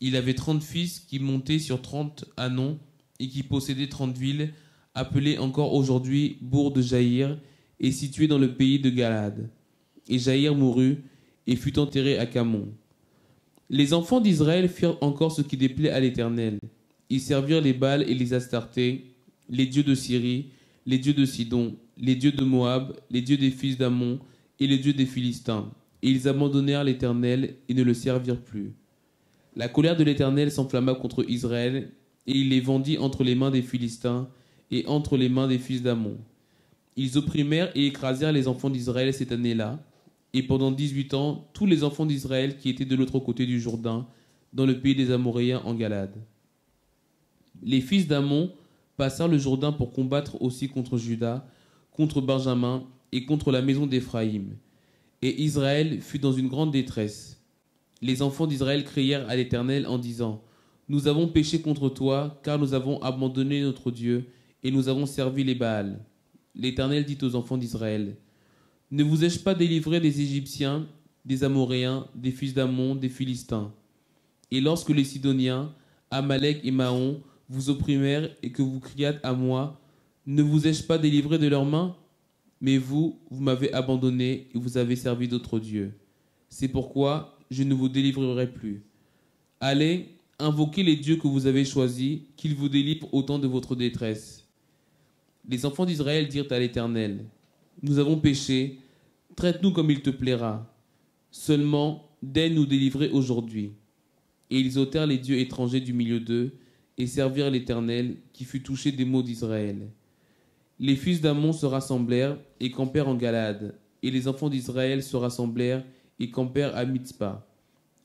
Il avait 30 fils qui montaient sur 30 ânons et qui possédaient 30 villes, appelées encore aujourd'hui bourg de Jaïr, et situées dans le pays de Galad. Et Jaïr mourut et fut enterré à Camon. Les enfants d'Israël firent encore ce qui déplaît à l'Éternel. Ils servirent les Baals et les Astartés, les dieux de Syrie, les dieux de Sidon, les dieux de Moab, les dieux des fils d'Ammon, et les dieux des Philistins, et ils abandonnèrent l'Éternel et ne le servirent plus. La colère de l'Éternel s'enflamma contre Israël, et il les vendit entre les mains des Philistins et entre les mains des fils d'Ammon. Ils opprimèrent et écrasèrent les enfants d'Israël cette année-là, et pendant 18 ans, tous les enfants d'Israël qui étaient de l'autre côté du Jourdain, dans le pays des Amoréens en Galade. Les fils d'Ammon passèrent le Jourdain pour combattre aussi contre Juda, contre Benjamin, et contre la maison d'Éphraïm. Et Israël fut dans une grande détresse. Les enfants d'Israël crièrent à l'Éternel en disant, « Nous avons péché contre toi, car nous avons abandonné notre Dieu, et nous avons servi les Baals. » L'Éternel dit aux enfants d'Israël, « Ne vous ai-je pas délivré des Égyptiens, des Amoréens, des fils d'Ammon, des Philistins? Et lorsque les Sidoniens, Amalek et Mahon vous opprimèrent et que vous criâtes à moi, ne vous ai-je pas délivré de leurs mains? Mais vous, vous m'avez abandonné et vous avez servi d'autres dieux. C'est pourquoi je ne vous délivrerai plus. Allez, invoquez les dieux que vous avez choisis, qu'ils vous délivrent au temps de votre détresse. » Les enfants d'Israël dirent à l'Éternel, « Nous avons péché, traite-nous comme il te plaira. Seulement, daigne nous délivrer aujourd'hui. » Et ils ôtèrent les dieux étrangers du milieu d'eux et servirent l'Éternel, qui fut touché des maux d'Israël. Les fils d'Ammon se rassemblèrent et campèrent en Galade, et les enfants d'Israël se rassemblèrent et campèrent à Mitzpa.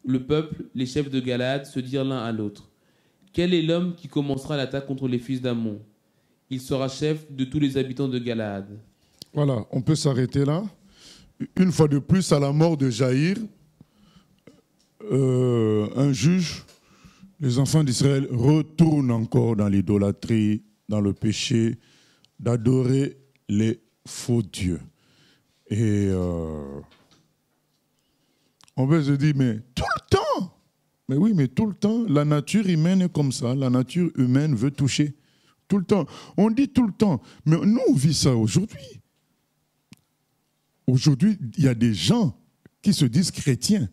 Le peuple, les chefs de Galade, se dirent l'un à l'autre, « Quel est l'homme qui commencera l'attaque contre les fils d'Ammon? Il sera chef de tous les habitants de Galade. » Voilà, on peut s'arrêter là. Une fois de plus, à la mort de Jaïr, un juge, les enfants d'Israël retournent encore dans l'idolâtrie, dans le péché, d'adorer les faux dieux. Et on va se dire, mais tout le temps, mais oui, mais tout le temps, la nature humaine est comme ça, la nature humaine veut toucher. Tout le temps. On dit tout le temps, mais nous, on vit ça aujourd'hui. Aujourd'hui, il y a des gens qui se disent chrétiens,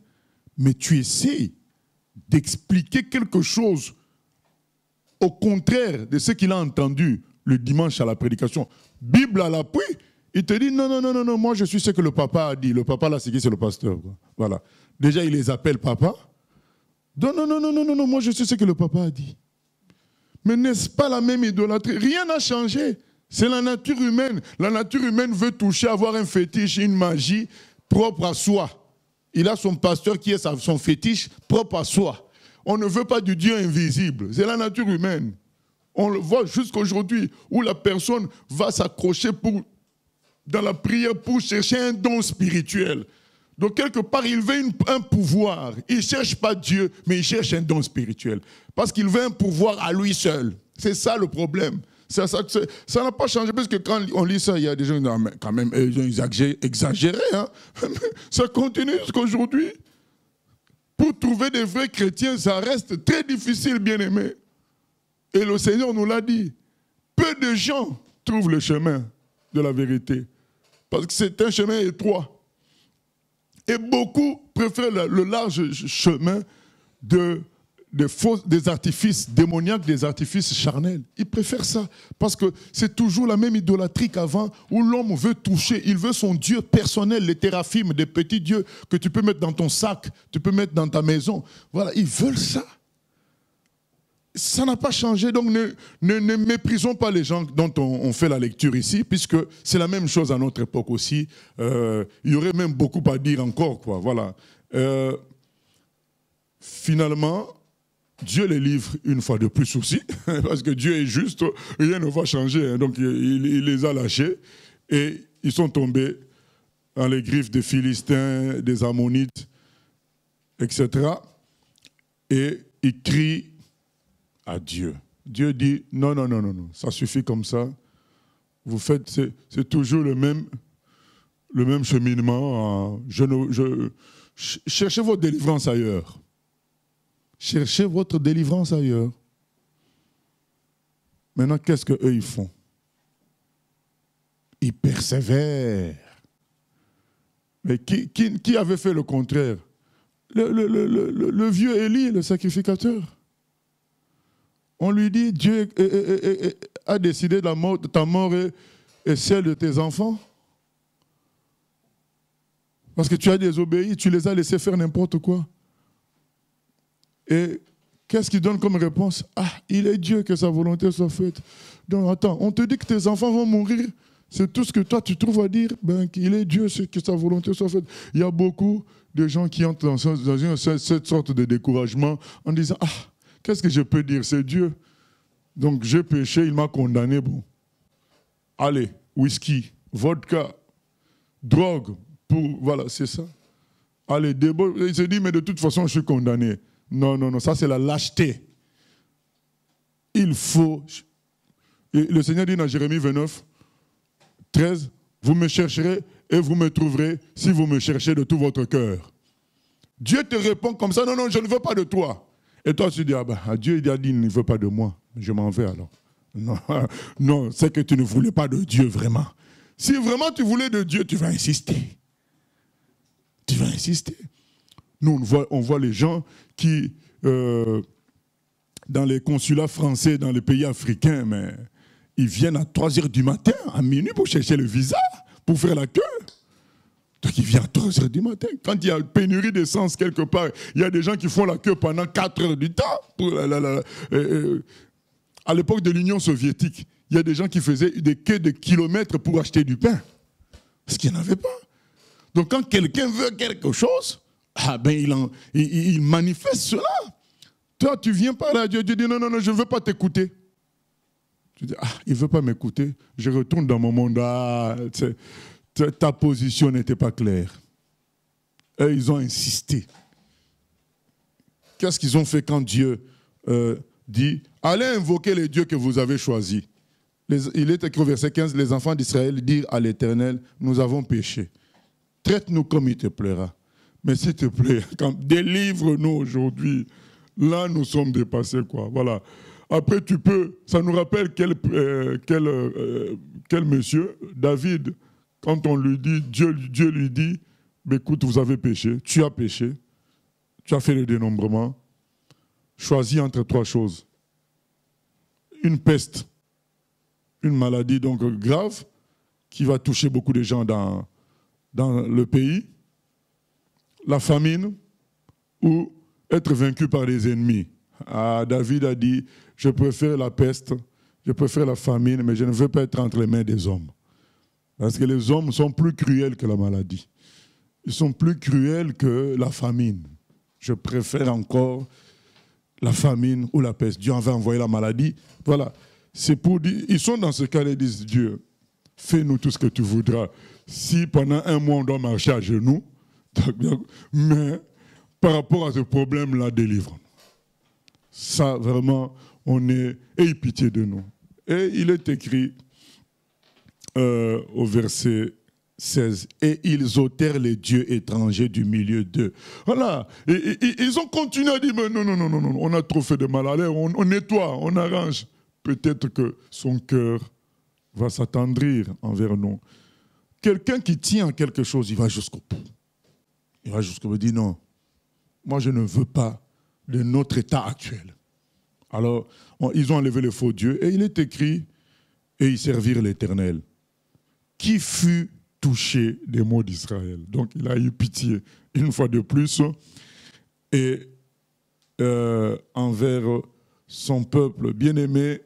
mais tu essaies d'expliquer quelque chose au contraire de ce qu'il a entendu le dimanche à la prédication. Bible à l'appui, il te dit non, non, non, non, non, moi je suis ce que le papa a dit. Le papa là, c'est qui? C'est le pasteur. Quoi. Voilà. Déjà, il les appelle papa. Non, non, non, non, non, non, non, moi je sais ce que le papa a dit. Mais n'est-ce pas la même idolâtrie? Rien n'a changé. C'est la nature humaine. La nature humaine veut toucher, avoir un fétiche, une magie propre à soi. Il a son pasteur qui est son fétiche propre à soi. On ne veut pas du Dieu invisible. C'est la nature humaine. On le voit jusqu'aujourd'hui où la personne va s'accrocher dans la prière pour chercher un don spirituel. Donc quelque part, il veut un pouvoir. Il ne cherche pas Dieu, mais il cherche un don spirituel. Parce qu'il veut un pouvoir à lui seul. C'est ça le problème. Ça n'a pas changé, parce que quand on lit ça, il y a des gens qui disent, quand même, ils ont exagéré. Hein? Ça continue jusqu'à aujourd'hui. Pour trouver des vrais chrétiens, ça reste très difficile, bien aimé. Et le Seigneur nous l'a dit. Peu de gens trouvent le chemin de la vérité. Parce que c'est un chemin étroit. Et beaucoup préfèrent le large chemin des artifices démoniaques, des artifices charnels. Ils préfèrent ça. Parce que c'est toujours la même idolâtrie qu'avant, où l'homme veut toucher, il veut son Dieu personnel, les téraphimes, des petits dieux que tu peux mettre dans ton sac, tu peux mettre dans ta maison. Voilà, ils veulent ça. Ça n'a pas changé, donc ne méprisons pas les gens dont on fait la lecture ici, puisque c'est la même chose à notre époque aussi. Il y aurait même beaucoup à dire encore, quoi. Voilà. Finalement, Dieu les livre une fois de plus aussi, parce que Dieu est juste, rien ne va changer. Hein. Donc il les a lâchés et ils sont tombés dans les griffes des Philistins, des Ammonites, etc. Et ils crient à Dieu. Dieu dit non, non, non, non, non, ça suffit comme ça. Vous faites, c'est toujours le même cheminement. Cherchez votre délivrance ailleurs. Cherchez votre délivrance ailleurs. Maintenant, qu'est-ce qu'eux ils font? Ils persévèrent. Mais qui avait fait le contraire? Le vieux Élie, le sacrificateur. On lui dit, Dieu a décidé de ta mort et celle de tes enfants. Parce que tu as désobéi, tu les as laissés faire n'importe quoi. Et qu'est-ce qu'il donne comme réponse? Ah, il est Dieu, que sa volonté soit faite. Donc attends, on te dit que tes enfants vont mourir. C'est tout ce que toi tu trouves à dire. Ben, qu'il est Dieu, c'est que sa volonté soit faite. Il y a beaucoup de gens qui entrent dans cette sorte de découragement en disant, ah, qu'est-ce que je peux dire? C'est Dieu. Donc j'ai péché, il m'a condamné. Bon. Allez, whisky, vodka, drogue, voilà, c'est ça. Allez, il se dit, mais de toute façon, je suis condamné. Non, non, non, ça c'est la lâcheté. Il faut... Et le Seigneur dit dans Jérémie 29, 13, vous me chercherez et vous me trouverez si vous me cherchez de tout votre cœur. Dieu te répond comme ça, non, non, je ne veux pas de toi. Et toi, tu dis, ah ben, Dieu il a dit, il ne veut pas de moi. Je m'en vais alors. Non, non, c'est que tu ne voulais pas de Dieu vraiment. Si vraiment tu voulais de Dieu, tu vas insister. Tu vas insister. Nous, on voit les gens qui, dans les consulats français, dans les pays africains, mais ils viennent à 3h du matin, à minuit, pour chercher le visa, pour faire la queue. Donc ils viennent à 3h du matin. Quand il y a pénurie d'essence quelque part, il y a des gens qui font la queue pendant 4 heures du temps. À l'époque de l'Union soviétique, il y a des gens qui faisaient des queues de kilomètres pour acheter du pain. Parce qu'il n'y en avait pas. Donc quand quelqu'un veut quelque chose, ah ben il manifeste cela. Toi, tu viens par là, Dieu dit non, non, non, je ne veux pas t'écouter. Tu dis, ah, il ne veut pas m'écouter, je retourne dans mon monde. Ah, ta position n'était pas claire. Et ils ont insisté. Qu'est-ce qu'ils ont fait quand Dieu dit, allez invoquer les dieux que vous avez choisis. Il est écrit au verset 15, les enfants d'Israël dirent à l'Éternel, nous avons péché. Traite-nous comme il te plaira. Mais s'il te plaît, délivre-nous aujourd'hui. Là, nous sommes dépassés, quoi. Voilà. Après, tu peux... Ça nous rappelle quel monsieur, David, quand on lui dit, Dieu lui dit, écoute, vous avez péché, tu as péché, tu as fait le dénombrement, choisis entre 3 choses. Une peste, une maladie donc grave, qui va toucher beaucoup de gens dans le pays, la famine, ou être vaincu par les ennemis. Ah, David a dit, je préfère la peste, je préfère la famine, mais je ne veux pas être entre les mains des hommes. Parce que les hommes sont plus cruels que la maladie. Ils sont plus cruels que la famine. Je préfère encore la famine ou la peste. Dieu avait envoyé la maladie. Voilà. C'est pour dire, ils sont dans ce cas-là, ils disent, Dieu, fais-nous tout ce que tu voudras. Si pendant 1 mois on doit marcher à genoux, mais par rapport à ce problème-là, délivre-nous. Ça, vraiment, on est... Aie pitié de nous. Et il est écrit au verset 16, et ils ôtèrent les dieux étrangers du milieu d'eux. Voilà. Et ils ont continué à dire, mais non, non, non, non, non, on a trop fait de mal. Allez, on nettoie, on arrange. Peut-être que son cœur va s'attendrir envers nous. Quelqu'un qui tient à quelque chose, il va jusqu'au bout. Il va jusqu'au bout, il dit non. Moi, je ne veux pas de notre état actuel. Alors, ils ont enlevé les faux dieux et il est écrit, et ils servirent l'Éternel, qui fut touché des maux d'Israël. Donc, il a eu pitié une fois de plus et envers son peuple bien-aimé,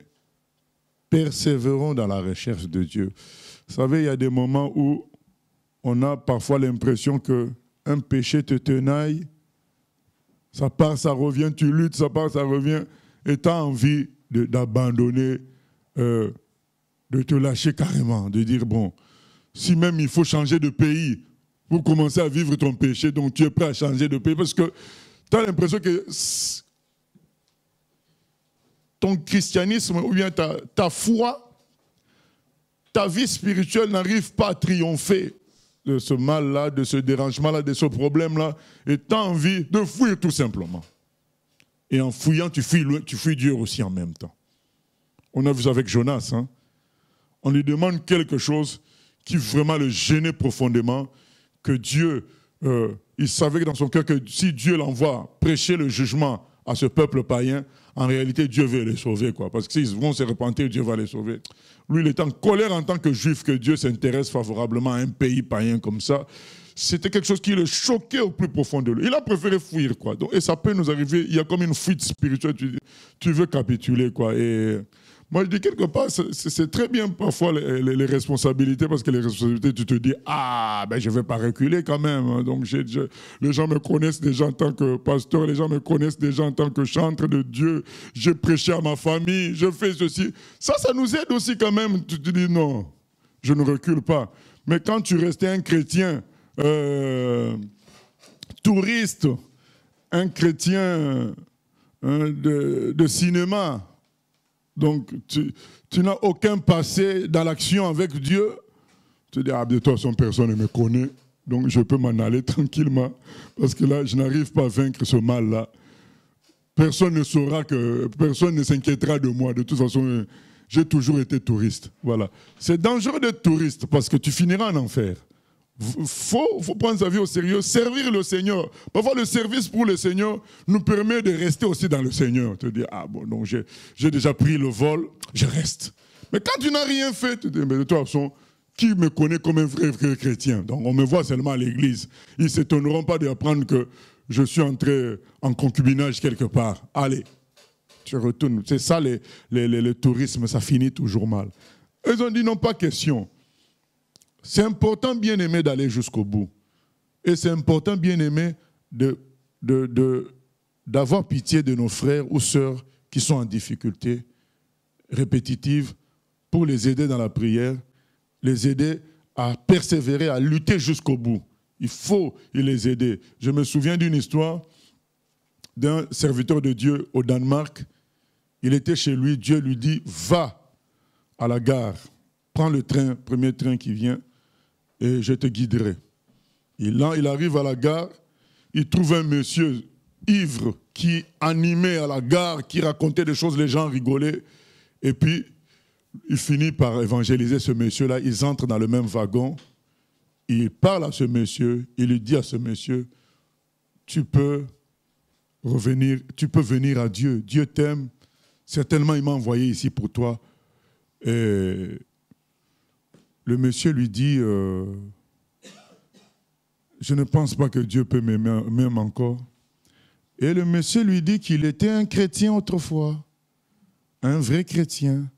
persévérons dans la recherche de Dieu. Vous savez, il y a des moments où on a parfois l'impression qu'un péché te tenaille. Ça part, ça revient, tu luttes, ça part, ça revient, et tu as envie d'abandonner, de te lâcher carrément, de dire, bon, si même il faut changer de pays pour commencer à vivre ton péché, donc tu es prêt à changer de pays, parce que tu as l'impression que ton christianisme, ou bien ta foi, ta vie spirituelle n'arrive pas à triompher de ce mal-là, de ce dérangement-là, de ce problème-là, et tu as envie de fuir tout simplement. Et en fuyant, tu fuis Dieu aussi en même temps. On a vu avec Jonas, hein? On lui demande quelque chose qui vraiment le gênait profondément, que Dieu, il savait dans son cœur que si Dieu l'envoie prêcher le jugement à ce peuple païen, en réalité, Dieu veut les sauver, quoi. Parce que s'ils vont se repentir, Dieu va les sauver. Lui, il est en colère en tant que juif que Dieu s'intéresse favorablement à un pays païen comme ça. C'était quelque chose qui le choquait au plus profond de lui. Il a préféré fuir, quoi. Donc, et ça peut nous arriver, il y a comme une fuite spirituelle, tu veux capituler, quoi. Et moi, je dis quelque part, c'est très bien parfois les responsabilités, parce que les responsabilités, tu te dis, ah, ben je ne vais pas reculer quand même. Donc, les gens me connaissent déjà en tant que pasteur, les gens me connaissent déjà en tant que chantre de Dieu. J'ai prêché à ma famille, je fais ceci. Ça nous aide aussi quand même. Tu te dis, non, je ne recule pas. Mais quand tu restais un chrétien, touriste, un chrétien de cinéma, donc tu n'as aucun passé dans l'action avec Dieu, tu dis, ah, de toute façon, personne ne me connaît, donc je peux m'en aller tranquillement, parce que là, je n'arrive pas à vaincre ce mal-là. Personne ne saura personne ne s'inquiétera de moi. De toute façon, j'ai toujours été touriste. Voilà. C'est dangereux d'être touriste parce que tu finiras en enfer. Faut prendre sa vie au sérieux, servir le Seigneur. Parfois, le service pour le Seigneur nous permet de rester aussi dans le Seigneur. Te dire, ah bon, donc j'ai déjà pris le vol, je reste. Mais quand tu n'as rien fait, tu te dis, mais de toute façon, qui me connaît comme un vrai chrétien? Donc on me voit seulement à l'église. Ils ne s'étonneront pas d'apprendre que je suis entré en concubinage quelque part. Allez, tu retournes. C'est ça, le tourisme, ça finit toujours mal. Ils ont dit non, pas question. C'est important, bien aimé, d'aller jusqu'au bout. Et c'est important, bien aimé, d'avoir pitié de nos frères ou sœurs qui sont en difficulté répétitive pour les aider dans la prière, les aider à persévérer, à lutter jusqu'au bout. Il faut les aider. Je me souviens d'une histoire d'un serviteur de Dieu au Danemark. Il était chez lui, Dieu lui dit, va à la gare, prends le train, premier train qui vient, et je te guiderai. Il arrive à la gare, il trouve un monsieur ivre qui animait à la gare, qui racontait des choses, les gens rigolaient, et puis il finit par évangéliser ce monsieur-là, ils entrent dans le même wagon. Il parle à ce monsieur, il lui dit à ce monsieur, tu peux venir à Dieu. Dieu t'aime, certainement il m'a envoyé ici pour toi. Et le monsieur lui dit, je ne pense pas que Dieu peut m'aimer même encore. Et le monsieur lui dit qu'il était un chrétien autrefois, un vrai chrétien.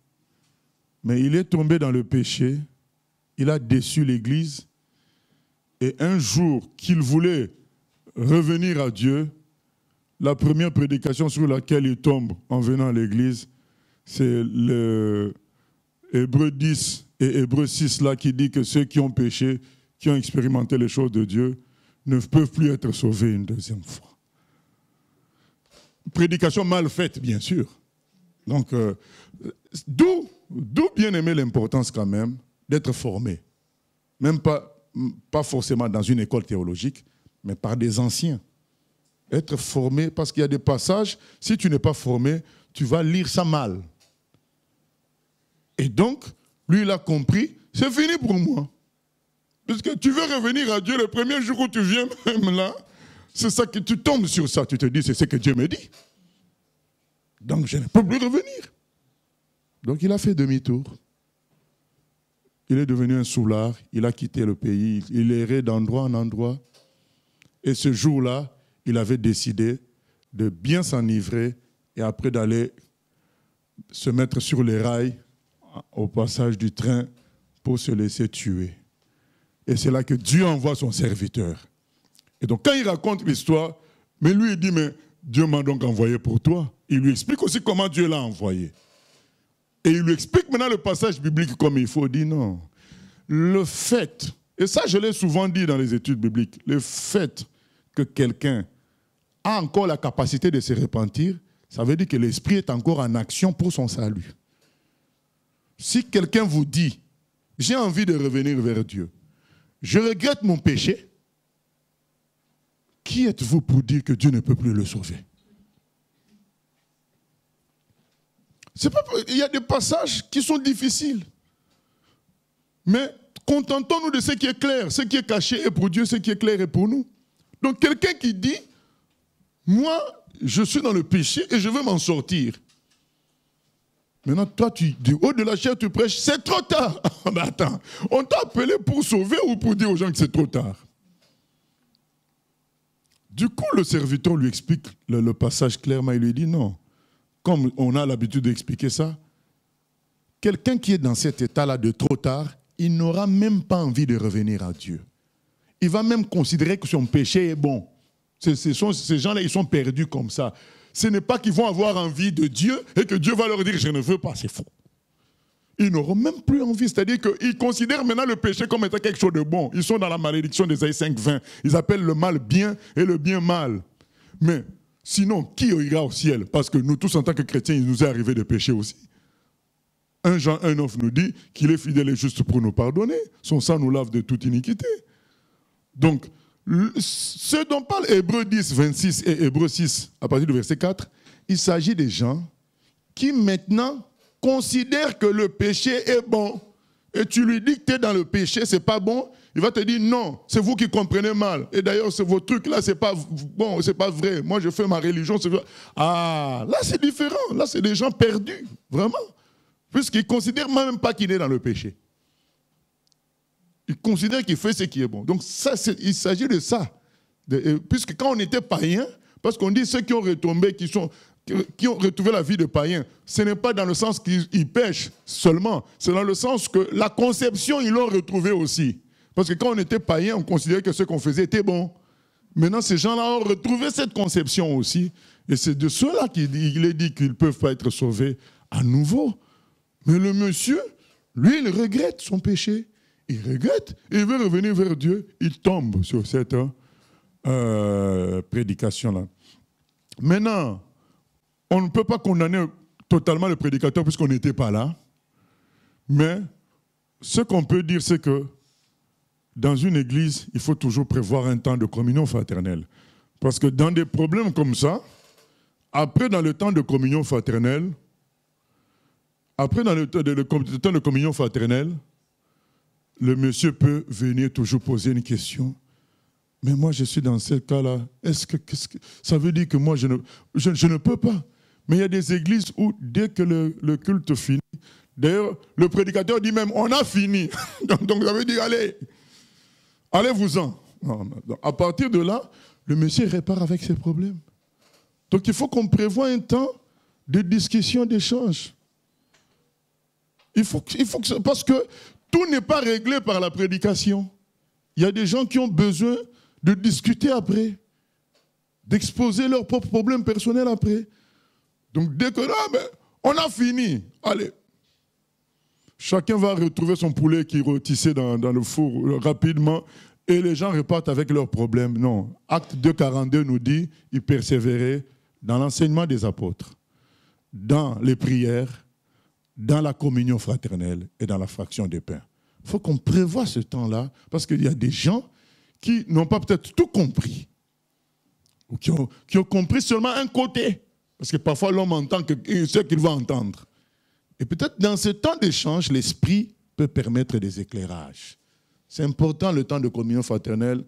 Mais il est tombé dans le péché, il a déçu l'Église. Et un jour qu'il voulait revenir à Dieu, la première prédication sur laquelle il tombe en venant à l'église, c'est le Hébreux 10 et Hébreux 6 là qui dit que ceux qui ont péché, qui ont expérimenté les choses de Dieu, ne peuvent plus être sauvés une deuxième fois. Prédication mal faite, bien sûr. Donc, d'où bien aimer l'importance quand même d'être formé. Même pas forcément dans une école théologique, mais par des anciens. Être formé, parce qu'il y a des passages, si tu n'es pas formé, tu vas lire ça mal. Et donc, lui, il a compris, c'est fini pour moi. Parce que tu veux revenir à Dieu le premier jour où tu viens même là, c'est ça que tu tombes sur ça, tu te dis, c'est ce que Dieu me dit. Donc, je ne peux plus revenir. Donc, il a fait demi-tour. Il est devenu un soulard, il a quitté le pays, il errait d'endroit en endroit. Et ce jour-là, il avait décidé de bien s'enivrer et après d'aller se mettre sur les rails au passage du train pour se laisser tuer. Et c'est là que Dieu envoie son serviteur. Et donc quand il raconte l'histoire, mais lui il dit, mais Dieu m'a donc envoyé pour toi. Il lui explique aussi comment Dieu l'a envoyé. Et il lui explique maintenant le passage biblique comme il faut. Il dit non. Le fait, et ça je l'ai souvent dit dans les études bibliques, le fait que quelqu'un a encore la capacité de se repentir, ça veut dire que l'esprit est encore en action pour son salut. Si quelqu'un vous dit, j'ai envie de revenir vers Dieu, je regrette mon péché, qui êtes-vous pour dire que Dieu ne peut plus le sauver? Il y a des passages qui sont difficiles. Mais contentons-nous de ce qui est clair. Ce qui est caché est pour Dieu, ce qui est clair est pour nous. Donc quelqu'un qui dit, moi, je suis dans le péché et je veux m'en sortir. Maintenant, toi, du haut de la chair, tu prêches, c'est trop tard. Mais attends, on t'a appelé pour sauver ou pour dire aux gens que c'est trop tard? Du coup, le serviteur lui explique le passage clairement. Il lui dit non. Comme on a l'habitude d'expliquer ça, quelqu'un qui est dans cet état-là de trop tard, il n'aura même pas envie de revenir à Dieu. Il va même considérer que son péché est bon. Ces gens-là, ils sont perdus comme ça. Ce n'est pas qu'ils vont avoir envie de Dieu et que Dieu va leur dire « je ne veux pas », c'est faux. ils n'auront même plus envie. C'est-à-dire qu'ils considèrent maintenant le péché comme étant quelque chose de bon. Ils sont dans la malédiction d'Ésaïe 5:20. Ils appellent le mal bien et le bien mal. Mais sinon, qui ira au ciel? Parce que nous tous, en tant que chrétiens, il nous est arrivé de pécher aussi. 1 Jean 1:9 nous dit qu'il est fidèle et juste pour nous pardonner. Son sang nous lave de toute iniquité. Donc, ce dont parle Hébreux 10, 26 et Hébreux 6, à partir du verset 4, il s'agit des gens qui maintenant considèrent que le péché est bon. Et tu lui dis que tu es dans le péché, c'est pas bon. Il va te dire non, c'est vous qui comprenez mal. Et d'ailleurs, vos trucs là, c'est pas bon, c'est pas vrai. Moi, je fais ma religion, c'est vrai. Ah, là, c'est différent. Là, c'est des gens perdus, vraiment. Puisqu'ils ne considèrent même pas qu'il est dans le péché. Ils considèrent qu'il fait ce qui est bon. Donc, ça, il s'agit de ça. Puisque quand on était païen, parce qu'on dit ceux qui ont retombé, qui ont retrouvé la vie de païen, ce n'est pas dans le sens qu'ils pêchent seulement, c'est dans le sens que la conception, ils l'ont retrouvée aussi. Parce que quand on était païen, on considérait que ce qu'on faisait était bon. Maintenant, ces gens-là ont retrouvé cette conception aussi. Et c'est de ceux-là qu'il est dit qu'ils ne peuvent pas être sauvés à nouveau. Mais le monsieur, lui, il regrette son péché. Il regrette, il veut revenir vers Dieu. Il tombe sur cette prédication-là. Maintenant, on ne peut pas condamner totalement le prédicateur puisqu'on n'était pas là. Mais ce qu'on peut dire, c'est que dans une église, il faut toujours prévoir un temps de communion fraternelle. Parce que dans des problèmes comme ça, après, dans le temps de communion fraternelle, le monsieur peut venir toujours poser une question. Mais moi, je suis dans ce cas-là. Ça veut dire que moi, je ne peux pas. Mais il y a des églises où, dès que le culte finit, d'ailleurs, le prédicateur dit même, on a fini. donc, ça veut dire, allez-vous-en. À partir de là, le monsieur répare avec ses problèmes. Donc, il faut qu'on prévoie un temps de discussion, d'échange. Parce que tout n'est pas réglé par la prédication. Il y a des gens qui ont besoin de discuter après, d'exposer leurs propres problèmes personnels après. Donc dès que on a fini, allez. Chacun va retrouver son poulet qui est rôtissé dans le four rapidement et les gens repartent avec leurs problèmes. Non. Acte 2:42 nous dit, ils persévéraient dans l'enseignement des apôtres, dans les prières, dans la communion fraternelle et dans la fraction des pains. Il faut qu'on prévoie ce temps-là, parce qu'il y a des gens qui n'ont pas peut-être tout compris, ou qui ont compris seulement un côté, parce que parfois l'homme entend ce qu'il va entendre. Et peut-être dans ce temps d'échange, l'esprit peut permettre des éclairages. C'est important le temps de communion fraternelle.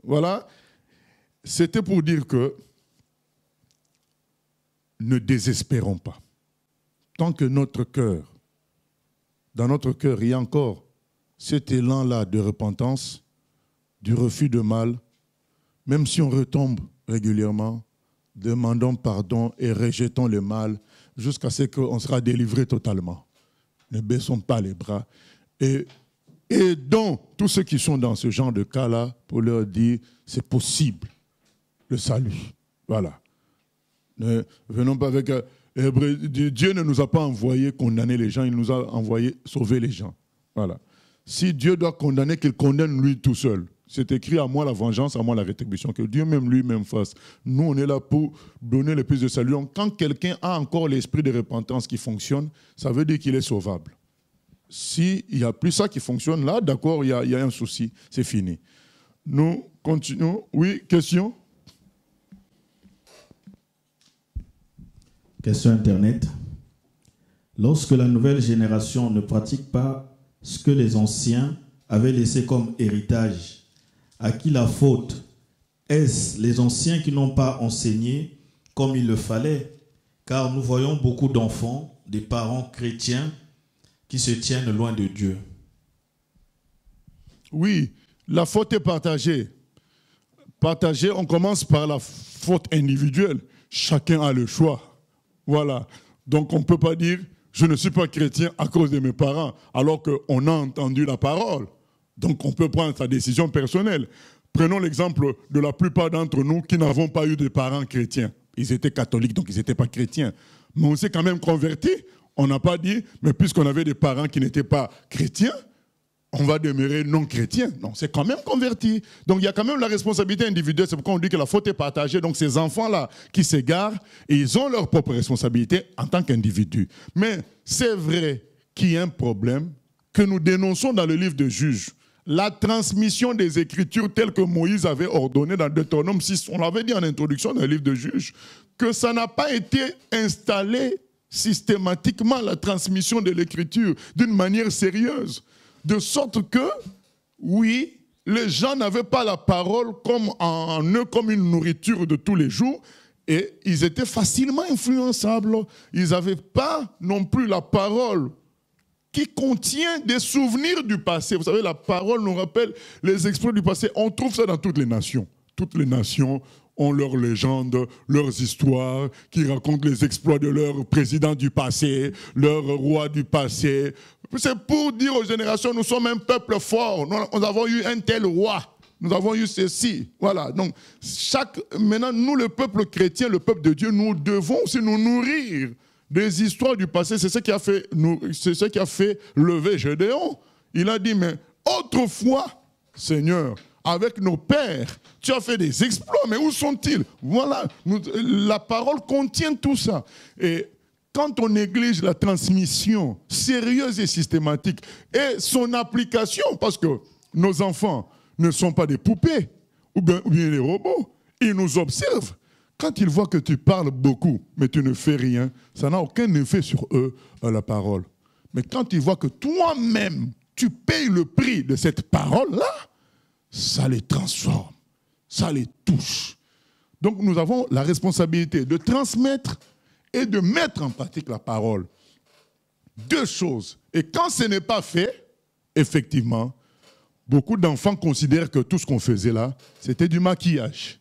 Voilà. C'était pour dire que ne désespérons pas. Tant que dans notre cœur, il y a encore cet élan-là de repentance, du refus de mal, même si on retombe régulièrement, demandons pardon et rejetons le mal jusqu'à ce qu'on sera délivré totalement. Ne baissons pas les bras et aidons tous ceux qui sont dans ce genre de cas-là pour leur dire c'est possible, le salut. Voilà. Ne venons pas avec... Dieu ne nous a pas envoyé condamner les gens, il nous a envoyé sauver les gens. Voilà. Si Dieu doit condamner, qu'il condamne lui tout seul. C'est écrit à moi la vengeance, à moi la rétribution, que Dieu même lui-même fasse. Nous, on est là pour donner le plus de salut. Quand quelqu'un a encore l'esprit de repentance qui fonctionne, ça veut dire qu'il est sauvable. S'il n'y a plus ça qui fonctionne, là, d'accord, il y a un souci, c'est fini. Nous continuons. Oui, question ? Question Internet. Lorsque la nouvelle génération ne pratique pas ce que les anciens avaient laissé comme héritage, à qui la faute? Est-ce les anciens qui n'ont pas enseigné comme il le fallait? Car nous voyons beaucoup d'enfants, des parents chrétiens qui se tiennent loin de Dieu. Oui, la faute est partagée. Partagée, on commence par la faute individuelle. Chacun a le choix. Voilà. Donc on ne peut pas dire je ne suis pas chrétien à cause de mes parents, alors qu'on a entendu la parole. Donc on peut prendre sa décision personnelle. Prenons l'exemple de la plupart d'entre nous qui n'avons pas eu de parents chrétiens. Ils étaient catholiques, donc ils n'étaient pas chrétiens. Mais on s'est quand même convertis. On n'a pas dit, mais puisqu'on avait des parents qui n'étaient pas chrétiens, on va demeurer non chrétien. Non, c'est quand même converti. Donc il y a quand même la responsabilité individuelle. C'est pourquoi on dit que la faute est partagée. Donc ces enfants-là qui s'égarent, ils ont leur propre responsabilité en tant qu'individus. Mais c'est vrai qu'il y a un problème que nous dénonçons dans le livre de Juges. La transmission des Écritures telles que Moïse avait ordonné dans Deutéronome 6, on l'avait dit en introduction dans le livre de Juges, que ça n'a pas été installé systématiquement, la transmission de l'Écriture, d'une manière sérieuse. De sorte que, oui, les gens n'avaient pas la parole comme en eux, comme une nourriture de tous les jours, et ils étaient facilement influençables. Ils n'avaient pas non plus la parole qui contient des souvenirs du passé. Vous savez, la parole nous rappelle les exploits du passé. On trouve ça dans toutes les nations. Toutes les nations ont leurs légendes, leurs histoires, qui racontent les exploits de leurs présidents du passé, leurs rois du passé. C'est pour dire aux générations, nous sommes un peuple fort, nous avons eu un tel roi, nous avons eu ceci. Voilà, donc maintenant, nous, le peuple chrétien, le peuple de Dieu, nous devons aussi nous nourrir des histoires du passé. C'est ce qui a fait lever Gédéon. Il a dit, mais autrefois, Seigneur, avec nos pères, tu as fait des exploits, mais où sont-ils? Voilà, la parole contient tout ça. Et quand on néglige la transmission sérieuse et systématique et son application, parce que nos enfants ne sont pas des poupées ou bien des robots, ils nous observent. Quand ils voient que tu parles beaucoup, mais tu ne fais rien, ça n'a aucun effet sur eux, la parole. Mais quand ils voient que toi-même, tu payes le prix de cette parole-là, ça les transforme, ça les touche. Donc nous avons la responsabilité de transmettre et de mettre en pratique la parole. Deux choses. Et quand ce n'est pas fait, effectivement, beaucoup d'enfants considèrent que tout ce qu'on faisait là, c'était du maquillage.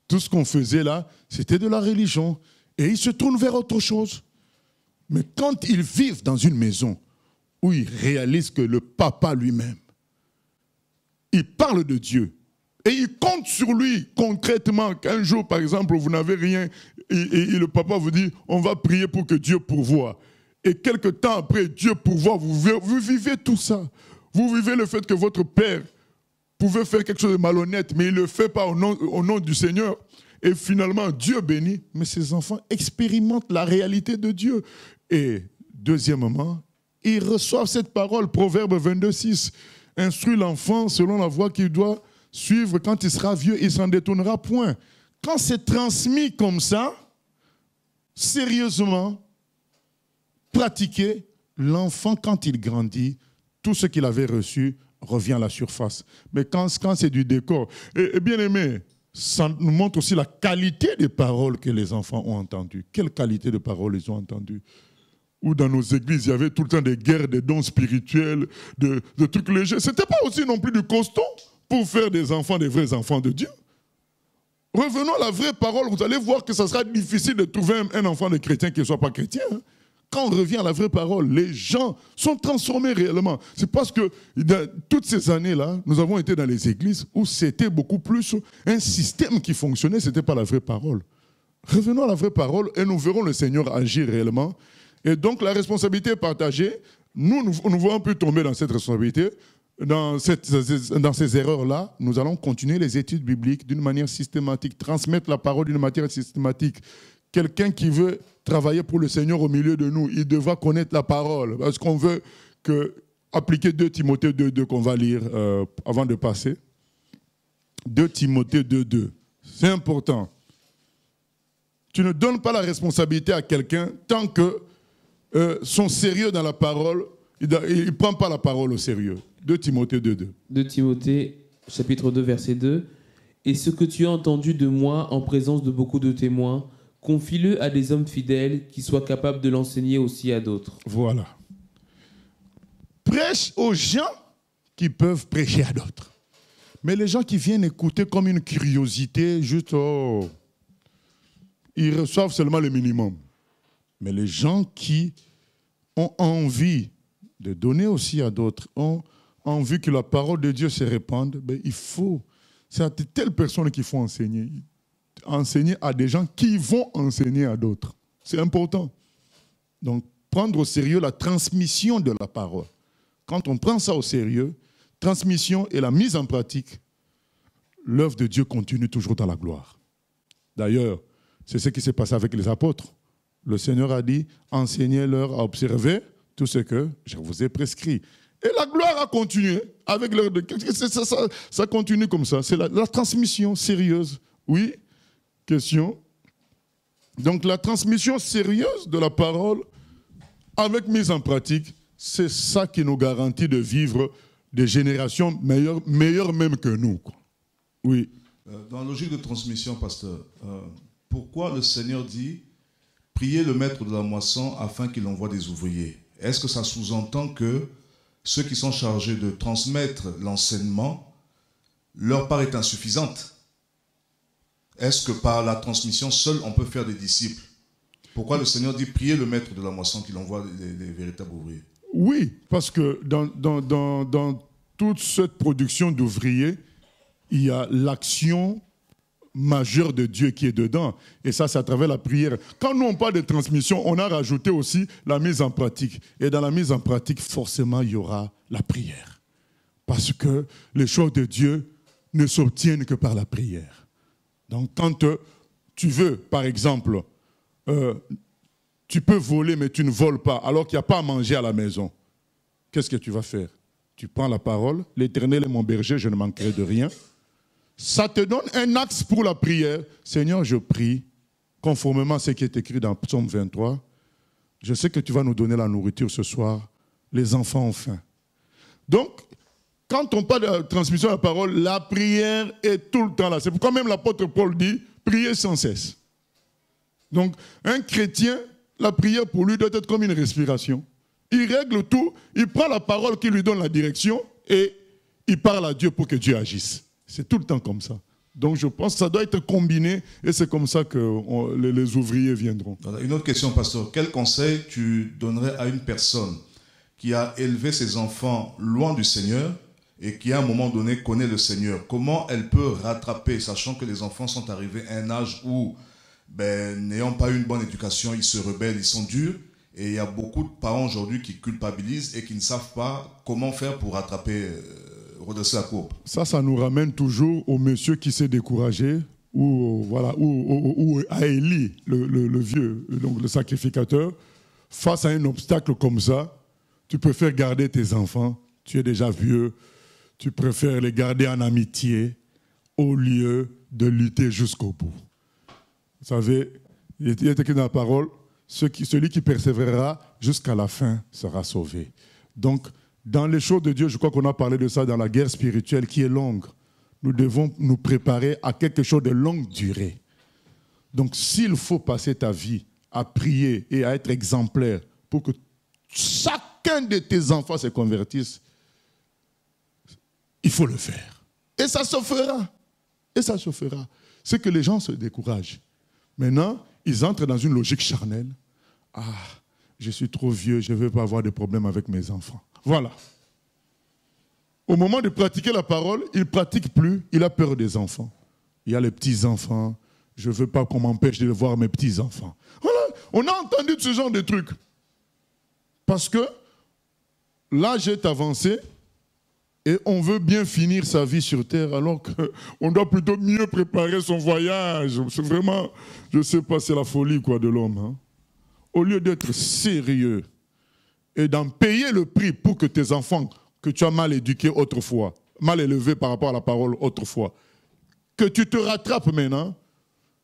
Tout ce qu'on faisait là, c'était de la religion. Et ils se tournent vers autre chose. Mais quand ils vivent dans une maison où ils réalisent que le papa lui-même, il parle de Dieu et il compte sur lui concrètement qu'un jour, par exemple, vous n'avez rien et le papa vous dit, on va prier pour que Dieu pourvoie. Et quelque temps après, Dieu pourvoit, vous vivez tout ça. Vous vivez le fait que votre père pouvait faire quelque chose de malhonnête, mais il ne le fait pas au nom du Seigneur. Et finalement, Dieu bénit, mais ces enfants expérimentent la réalité de Dieu. Et deuxièmement, ils reçoivent cette parole, Proverbe 22:6. Instruis l'enfant selon la voie qu'il doit suivre. Quand il sera vieux, il ne s'en détournera point. Quand c'est transmis comme ça, sérieusement, pratiqué, l'enfant, quand il grandit, tout ce qu'il avait reçu revient à la surface. Mais quand c'est du décor, et bien aimé, ça nous montre aussi la qualité des paroles que les enfants ont entendues. Quelle qualité de paroles ils ont entendues? Ou dans nos églises, il y avait tout le temps des guerres, des dons spirituels, de trucs légers. Ce n'était pas aussi non plus du costaud pour faire des enfants, des vrais enfants de Dieu. Revenons à la vraie parole, vous allez voir que ça sera difficile de trouver un enfant de chrétien qui ne soit pas chrétien. Quand on revient à la vraie parole, les gens sont transformés réellement. C'est parce que dans toutes ces années-là, nous avons été dans les églises où c'était beaucoup plus un système qui fonctionnait, ce n'était pas la vraie parole. Revenons à la vraie parole et nous verrons le Seigneur agir réellement. Et donc la responsabilité est partagée. Nous voulons plus tomber dans cette responsabilité. Dans ces erreurs-là, nous allons continuer les études bibliques d'une manière systématique, transmettre la parole d'une manière systématique. Quelqu'un qui veut travailler pour le Seigneur au milieu de nous, il devra connaître la parole. Parce qu'on veut appliquer 2 Timothée 2:2 qu'on va lire avant de passer. 2 Timothée 2:2. C'est important. Tu ne donnes pas la responsabilité à quelqu'un tant que son sérieux dans la parole, il ne prend pas la parole au sérieux. 2 Timothée 2:2. 2 Timothée, chapitre 2, verset 2. Et ce que tu as entendu de moi en présence de beaucoup de témoins, confie-le à des hommes fidèles qui soient capables de l'enseigner aussi à d'autres. Voilà. Prêche aux gens qui peuvent prêcher à d'autres. Mais les gens qui viennent écouter comme une curiosité, juste, ils reçoivent seulement le minimum. Mais les gens qui ont envie de donner aussi à d'autres, ont envie que la parole de Dieu se répande, ben il faut. C'est à telles personnes qu'il faut enseigner. Enseigner à des gens qui vont enseigner à d'autres. C'est important. Donc, prendre au sérieux la transmission de la parole. Quand on prend ça au sérieux, transmission et la mise en pratique, l'œuvre de Dieu continue toujours dans la gloire. D'ailleurs, c'est ce qui s'est passé avec les apôtres. Le Seigneur a dit, enseignez-leur à observer tout ce que je vous ai prescrit. Et la gloire a continué avec leur... Ça continue comme ça. C'est la transmission sérieuse. Oui, question. Donc la transmission sérieuse de la parole avec mise en pratique, c'est ça qui nous garantit de vivre des générations meilleures même que nous. Oui. Dans la logique de transmission, pasteur, pourquoi le Seigneur dit « Priez le maître de la moisson afin qu'il envoie des ouvriers ». Est-ce que ça sous-entend que ceux qui sont chargés de transmettre l'enseignement, leur part est insuffisante? Est-ce que par la transmission seule, on peut faire des disciples? Pourquoi le Seigneur dit « Priez le maître de la moisson qu'il envoie les véritables ouvriers ». Oui, parce que dans toute cette production d'ouvriers, il y a l'action majeure de Dieu qui est dedans. Et ça, c'est à travers la prière. Quand nous, on parle de transmission, on a rajouté aussi la mise en pratique. Et dans la mise en pratique, forcément, il y aura la prière. Parce que les choses de Dieu ne s'obtiennent que par la prière. Donc, quand tu veux, par exemple, tu peux voler, mais tu ne voles pas, alors qu'il n'y a pas à manger à la maison, qu'est-ce que tu vas faire? Tu prends la parole, l'Éternel est mon berger, je ne manquerai de rien. Ça te donne un axe pour la prière. Seigneur, je prie, conformément à ce qui est écrit dans Psaume 23, je sais que tu vas nous donner la nourriture ce soir. Les enfants ont faim. Donc, quand on parle de la transmission de la parole, la prière est tout le temps là. C'est pourquoi même l'apôtre Paul dit, priez sans cesse. Donc, un chrétien, la prière pour lui doit être comme une respiration. Il règle tout, il prend la parole qui lui donne la direction et il parle à Dieu pour que Dieu agisse. C'est tout le temps comme ça. Donc je pense que ça doit être combiné et c'est comme ça que les ouvriers viendront. Une autre question, pasteur. Quel conseil tu donnerais à une personne qui a élevé ses enfants loin du Seigneur et qui à un moment donné connaît le Seigneur? Comment elle peut rattraper, sachant que les enfants sont arrivés à un âge où, n'ayant pas eu une bonne éducation, ils se rebellent, ils sont durs. Et il y a beaucoup de parents aujourd'hui qui culpabilisent et qui ne savent pas comment faire pour rattraper, redresser la courbe. Ça nous ramène toujours au monsieur qui s'est découragé, ou à Élie, le vieux, donc le sacrificateur. Face à un obstacle comme ça, tu préfères garder tes enfants, tu es déjà vieux, tu préfères les garder en amitié au lieu de lutter jusqu'au bout. Vous savez, il est écrit dans la parole, celui qui persévérera jusqu'à la fin sera sauvé. Donc, dans les choses de Dieu, je crois qu'on a parlé de ça dans la guerre spirituelle qui est longue. Nous devons nous préparer à quelque chose de longue durée. Donc, s'il faut passer ta vie à prier et à être exemplaire pour que chacun de tes enfants se convertisse, il faut le faire. Et ça se fera. Et ça se fera. C'est que les gens se découragent. Maintenant, ils entrent dans une logique charnelle. Ah, je suis trop vieux, je ne veux pas avoir de problème avec mes enfants. Voilà. Au moment de pratiquer la parole, il ne pratique plus, il a peur des enfants. Il y a les petits-enfants, je ne veux pas qu'on m'empêche de voir mes petits-enfants. Voilà, on a entendu ce genre de trucs. Parce que l'âge est avancé et on veut bien finir sa vie sur terre alors qu'on doit plutôt mieux préparer son voyage. C'est vraiment, je ne sais pas, c'est la folie de l'homme. Hein. Au lieu d'être sérieux et d'en payer le prix pour que tes enfants, que tu as mal éduqués autrefois, mal élevés par rapport à la parole autrefois, que tu te rattrapes maintenant,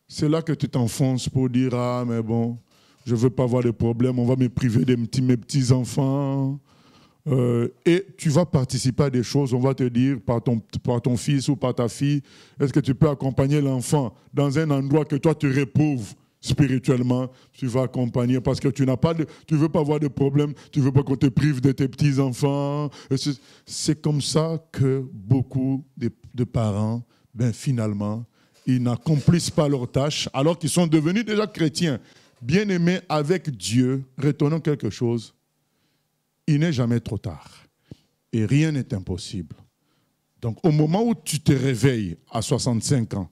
c'est là que tu t'enfonces pour dire « Ah, mais bon, je ne veux pas avoir de problème, on va me priver de mes petits-enfants. » Et tu vas participer à des choses, on va te dire par ton fils ou par ta fille, est-ce que tu peux accompagner l'enfant dans un endroit que toi tu réprouves spirituellement, tu vas accompagner parce que tu ne veux pas avoir de problème, tu ne veux pas qu'on te prive de tes petits-enfants. C'est comme ça que beaucoup de parents, finalement, ils n'accomplissent pas leur tâche alors qu'ils sont devenus déjà chrétiens. Bien-aimés avec Dieu, retenons quelque chose. Il n'est jamais trop tard et rien n'est impossible. Donc au moment où tu te réveilles à 65 ans,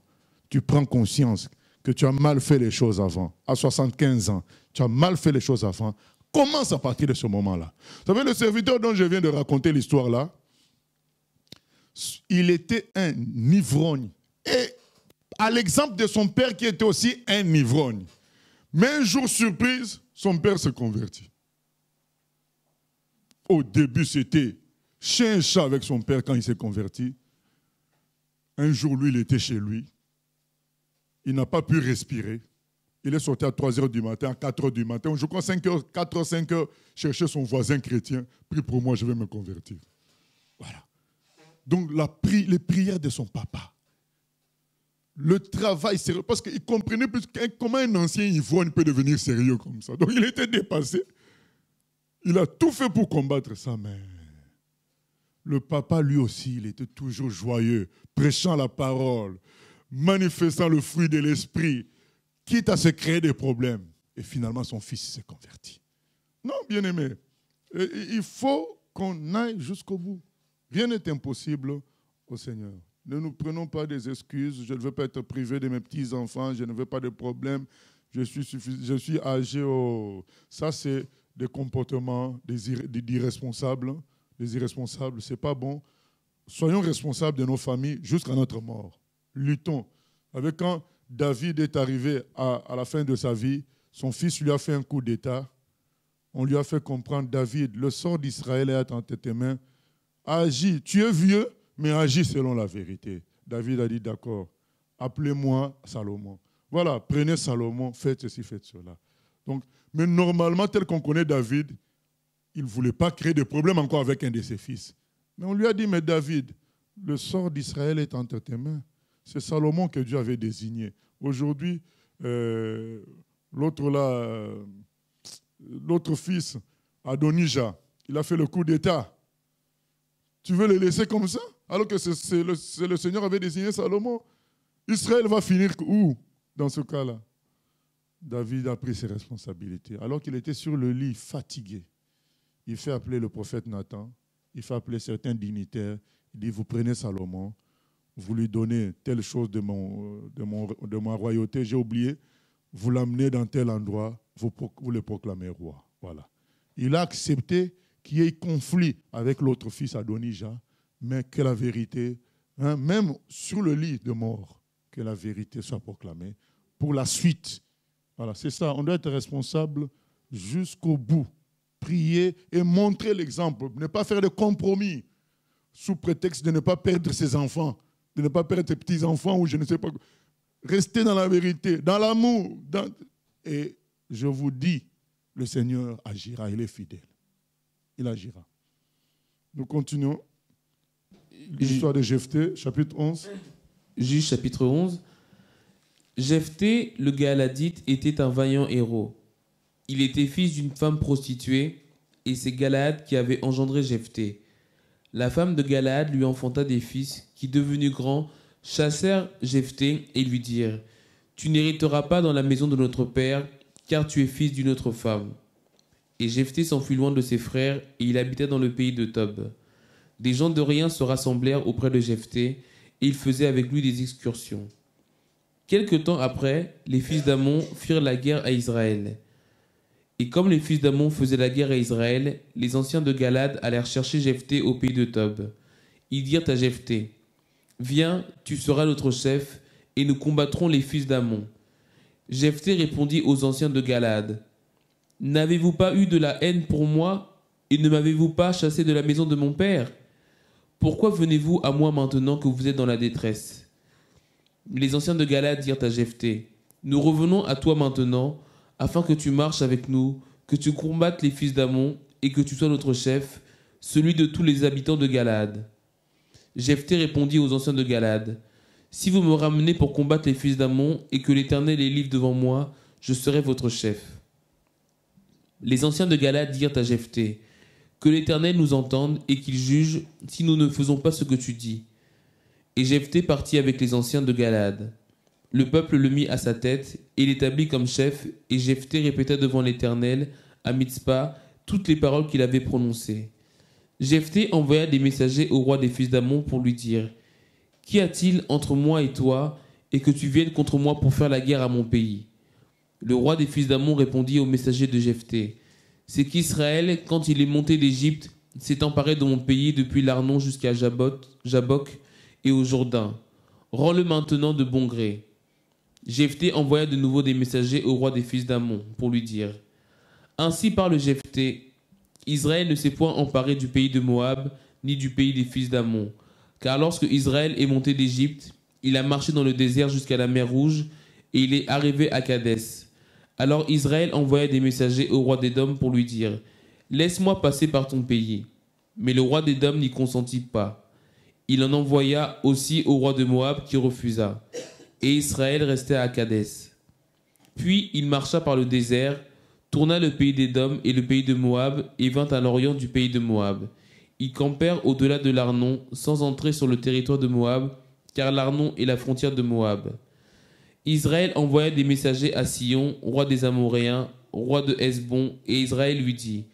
tu prends conscience que tu as mal fait les choses avant. À 75 ans, tu as mal fait les choses avant. commence à partir de ce moment-là. Vous savez, le serviteur dont je viens de raconter l'histoire là, il était un ivrogne. Et à l'exemple de son père qui était aussi un ivrogne. Mais un jour, surprise, son père se convertit. Au début, c'était chien et chat avec son père quand il s'est converti. Un jour, lui, il était chez lui. Il n'a pas pu respirer. Il est sorti à 3h du matin, à 4h du matin. Je crois 5h, 4h, 5h, chercher son voisin chrétien. Prie pour moi, je vais me convertir. Voilà. Donc, les prières de son papa. Le travail sérieux. Parce qu'il comprenait plus comment un ancien ivrogne peut devenir sérieux comme ça. Donc, il était dépassé. Il a tout fait pour combattre ça, mais le papa, lui aussi, il était toujours joyeux, prêchant la parole, manifestant le fruit de l'esprit, quitte à se créer des problèmes. Et finalement, son fils s'est converti. Non, bien-aimé, il faut qu'on aille jusqu'au bout. Rien n'est impossible au Seigneur. Ne nous prenons pas des excuses. Je ne veux pas être privé de mes petits-enfants. Je ne veux pas de problème. Je suis âgé. Ça, c'est des comportements d'irresponsables. Les irresponsables, ce n'est pas bon. Soyons responsables de nos familles jusqu'à notre mort. Luttons. Avec quand David est arrivé à la fin de sa vie, son fils lui a fait un coup d'État. On lui a fait comprendre, David, le sort d'Israël est entre tes mains. Agis. Tu es vieux, mais agis selon la vérité. David a dit, d'accord, appelez-moi Salomon. Voilà, prenez Salomon, faites ceci, faites cela. Donc, mais normalement, tel qu'on connaît David, il ne voulait pas créer de problème encore avec un de ses fils. Mais on lui a dit, mais David, le sort d'Israël est entre tes mains. C'est Salomon que Dieu avait désigné. Aujourd'hui, l'autre fils, Adonijah, il a fait le coup d'État. Tu veux le laisser comme ça? Alors que le Seigneur avait désigné Salomon. Israël va finir où dans ce cas-là? David a pris ses responsabilités. Alors qu'il était sur le lit, fatigué, il fait appeler le prophète Nathan, il fait appeler certains dignitaires, il dit, vous prenez Salomon, vous lui donnez telle chose de ma royauté, j'ai oublié, vous l'amenez dans tel endroit, vous le proclamez roi. Voilà. Il a accepté qu'il y ait conflit avec l'autre fils Adonijah, mais que la vérité, même sur le lit de mort, que la vérité soit proclamée pour la suite. Voilà, c'est ça, on doit être responsable jusqu'au bout. Prier et montrer l'exemple, ne pas faire de compromis sous prétexte de ne pas perdre ses enfants, de ne pas perdre ses petits-enfants ou je ne sais pas. Restez dans la vérité, dans l'amour. Et je vous dis, le Seigneur agira, il est fidèle. Il agira. Nous continuons. L'histoire de Jephthé, chapitre 11. Juge, chapitre 11. Jephthé, le Galadite, était un vaillant héros. Il était fils d'une femme prostituée, et c'est Galaad qui avait engendré Jephthé. La femme de Galaad lui enfanta des fils, qui, devenus grands, chassèrent Jephthé et lui dirent, « Tu n'hériteras pas dans la maison de notre père, car tu es fils d'une autre femme. » Et Jephthé s'enfuit loin de ses frères, et il habitait dans le pays de Tob. Des gens de rien se rassemblèrent auprès de Jephthé, et ils faisaient avec lui des excursions. Quelque temps après, les fils d'Ammon firent la guerre à Israël. Et comme les fils d'Ammon faisaient la guerre à Israël, les anciens de Galad allèrent chercher Jephthé au pays de Tob. Ils dirent à Jephthé, « Viens, tu seras notre chef, et nous combattrons les fils d'Ammon. » Jephthé répondit aux anciens de Galad, « N'avez-vous pas eu de la haine pour moi, et ne m'avez-vous pas chassé de la maison de mon père? Pourquoi venez-vous à moi maintenant que vous êtes dans la détresse ?» Les anciens de Galad dirent à Jephthé, « Nous revenons à toi maintenant, afin que tu marches avec nous, que tu combattes les fils d'Ammon, et que tu sois notre chef, celui de tous les habitants de Galad. » Jephthé répondit aux anciens de Galad, « Si vous me ramenez pour combattre les fils d'Ammon, et que l'Éternel les livre devant moi, je serai votre chef. » Les anciens de Galad dirent à Jephthé, « Que l'Éternel nous entende, et qu'il juge, si nous ne faisons pas ce que tu dis. » Et Jephthé partit avec les anciens de Galad. Le peuple le mit à sa tête et l'établit comme chef, et Jephthé répéta devant l'Éternel, à Mitzpah, toutes les paroles qu'il avait prononcées. Jephthé envoya des messagers au roi des fils d'Ammon pour lui dire, « Qu'y a-t-il entre moi et toi, et que tu viennes contre moi pour faire la guerre à mon pays ?» Le roi des fils d'Ammon répondit aux messagers de Jephthé, « c'est qu'Israël, quand il est monté d'Égypte, s'est emparé de mon pays depuis l'Arnon jusqu'à Jabbok et au Jourdain. Rends-le maintenant de bon gré. Jephthé envoya de nouveau des messagers au roi des fils d'Ammon pour lui dire: Ainsi parle Jephthé, Israël ne s'est point emparé du pays de Moab, ni du pays des fils d'Ammon. Car lorsque Israël est monté d'Égypte, il a marché dans le désert jusqu'à la mer Rouge, et il est arrivé à Kadès. Alors Israël envoya des messagers au roi d'Édom pour lui dire: Laisse-moi passer par ton pays. Mais le roi d'Édom n'y consentit pas. Il en envoya aussi au roi de Moab qui refusa. Et Israël restait à Kadès. Puis il marcha par le désert, tourna le pays d'Édom et le pays de Moab, et vint à l'orient du pays de Moab. Ils campèrent au-delà de l'Arnon, sans entrer sur le territoire de Moab, car l'Arnon est la frontière de Moab. Israël envoya des messagers à Sion, roi des Amoréens, roi de Hesbon, et Israël lui dit: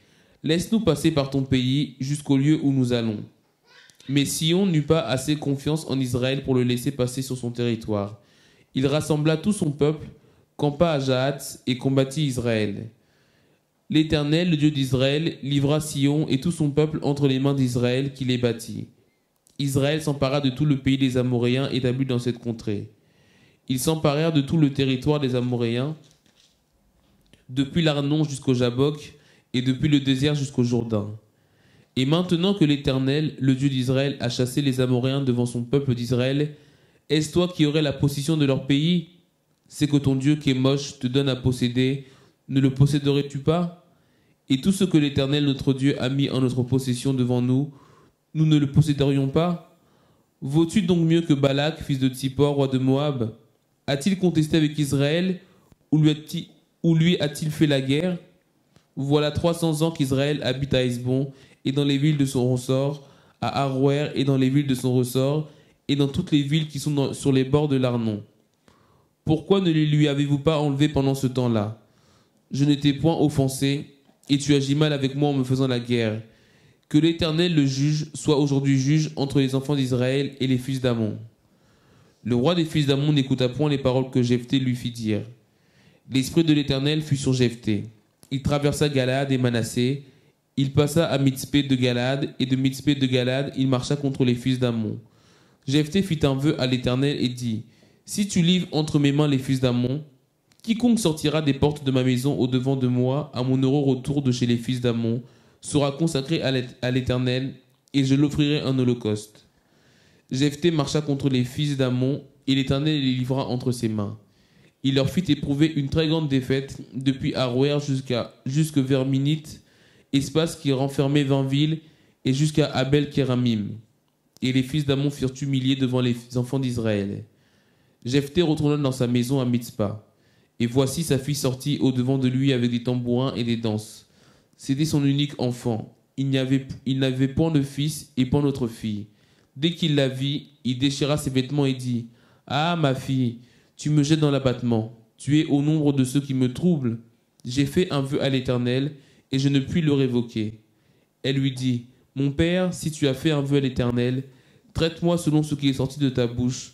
Laisse-nous passer par ton pays jusqu'au lieu où nous allons. Mais Sion n'eut pas assez confiance en Israël pour le laisser passer sur son territoire. Il rassembla tout son peuple, campa à Jahath et combattit Israël. L'Éternel, le Dieu d'Israël, livra Sion et tout son peuple entre les mains d'Israël qui les battit. Israël s'empara de tout le pays des Amoréens établi dans cette contrée. Ils s'emparèrent de tout le territoire des Amoréens, depuis l'Arnon jusqu'au Jabbok, et depuis le désert jusqu'au Jourdain. Et maintenant que l'Éternel, le Dieu d'Israël, a chassé les Amoréens devant son peuple d'Israël, est-ce toi qui aurais la possession de leur pays? C'est que ton Dieu Kémosh te donne à posséder, ne le posséderais-tu pas? Et tout ce que l'Éternel notre Dieu a mis en notre possession devant nous, nous ne le posséderions pas? Vaux-tu donc mieux que Balak, fils de Tsippor, roi de Moab? A-t-il contesté avec Israël, ou lui a-t-il fait la guerre? Voilà 300 ans qu'Israël habite à Hesbon, et dans les villes de son ressort, à Aroer et dans les villes de son ressort, et dans toutes les villes qui sont sur les bords de l'Arnon. Pourquoi ne les lui avez-vous pas enlevés pendant ce temps-là? Je ne t'ai point offensé, et tu agis mal avec moi en me faisant la guerre. Que l'Éternel, le juge, soit aujourd'hui juge entre les enfants d'Israël et les fils d'Ammon. Le roi des fils d'Ammon n'écouta point les paroles que Jephthé lui fit dire. L'esprit de l'Éternel fut sur Jephthé. Il traversa Galaad et Manassé. Il passa à Mitzpé de Galaad, et de Mitzpé de Galaad, il marcha contre les fils d'Ammon. Jephthé fit un vœu à l'Éternel et dit: Si tu livres entre mes mains les fils d'Ammon, quiconque sortira des portes de ma maison au-devant de moi, à mon heureux retour de chez les fils d'Ammon, sera consacré à l'Éternel, et je l'offrirai un holocauste. Jephthé marcha contre les fils d'Ammon, et l'Éternel les livra entre ses mains. Il leur fit éprouver une très grande défaite, depuis Aroer jusque vers Minite, espace qui renfermait 20 villes, et jusqu'à Abel-Kéramim. Et les fils d'Ammon furent humiliés devant les enfants d'Israël. Jephthé retourna dans sa maison à Mitzpah. Et voici sa fille sortit au-devant de lui avec des tambourins et des danses. C'était son unique enfant. Il n'avait point de fils et point d'autre fille. Dès qu'il la vit, il déchira ses vêtements et dit: Ah, ma fille, tu me jettes dans l'abattement. Tu es au nombre de ceux qui me troublent. J'ai fait un vœu à l'Éternel, et je ne puis le révoquer. Elle lui dit: Mon père, si tu as fait un vœu à l'Éternel, traite-moi selon ce qui est sorti de ta bouche,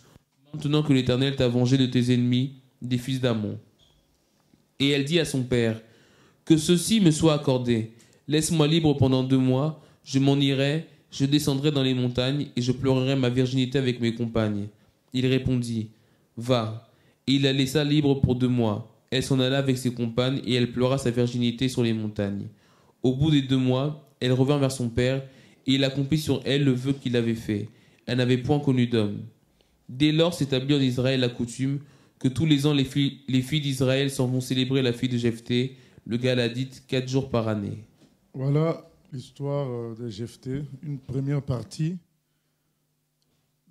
maintenant que l'Éternel t'a vengé de tes ennemis, des fils d'Ammon. Et elle dit à son père: Que ceci me soit accordé. Laisse-moi libre pendant 2 mois, je m'en irai, je descendrai dans les montagnes, et je pleurerai ma virginité avec mes compagnes. Il répondit: Va. Et il la laissa libre pour 2 mois. Elle s'en alla avec ses compagnes, et elle pleura sa virginité sur les montagnes. Au bout des 2 mois, elle revint vers son père, et il accomplit sur elle le vœu qu'il avait fait. Elle n'avait point connu d'homme. Dès lors s'établit en Israël la coutume que tous les ans les filles d'Israël s'en vont célébrer la fille de Jephthé, le Galadite, 4 jours par année. Voilà l'histoire de Jephthé, une première partie.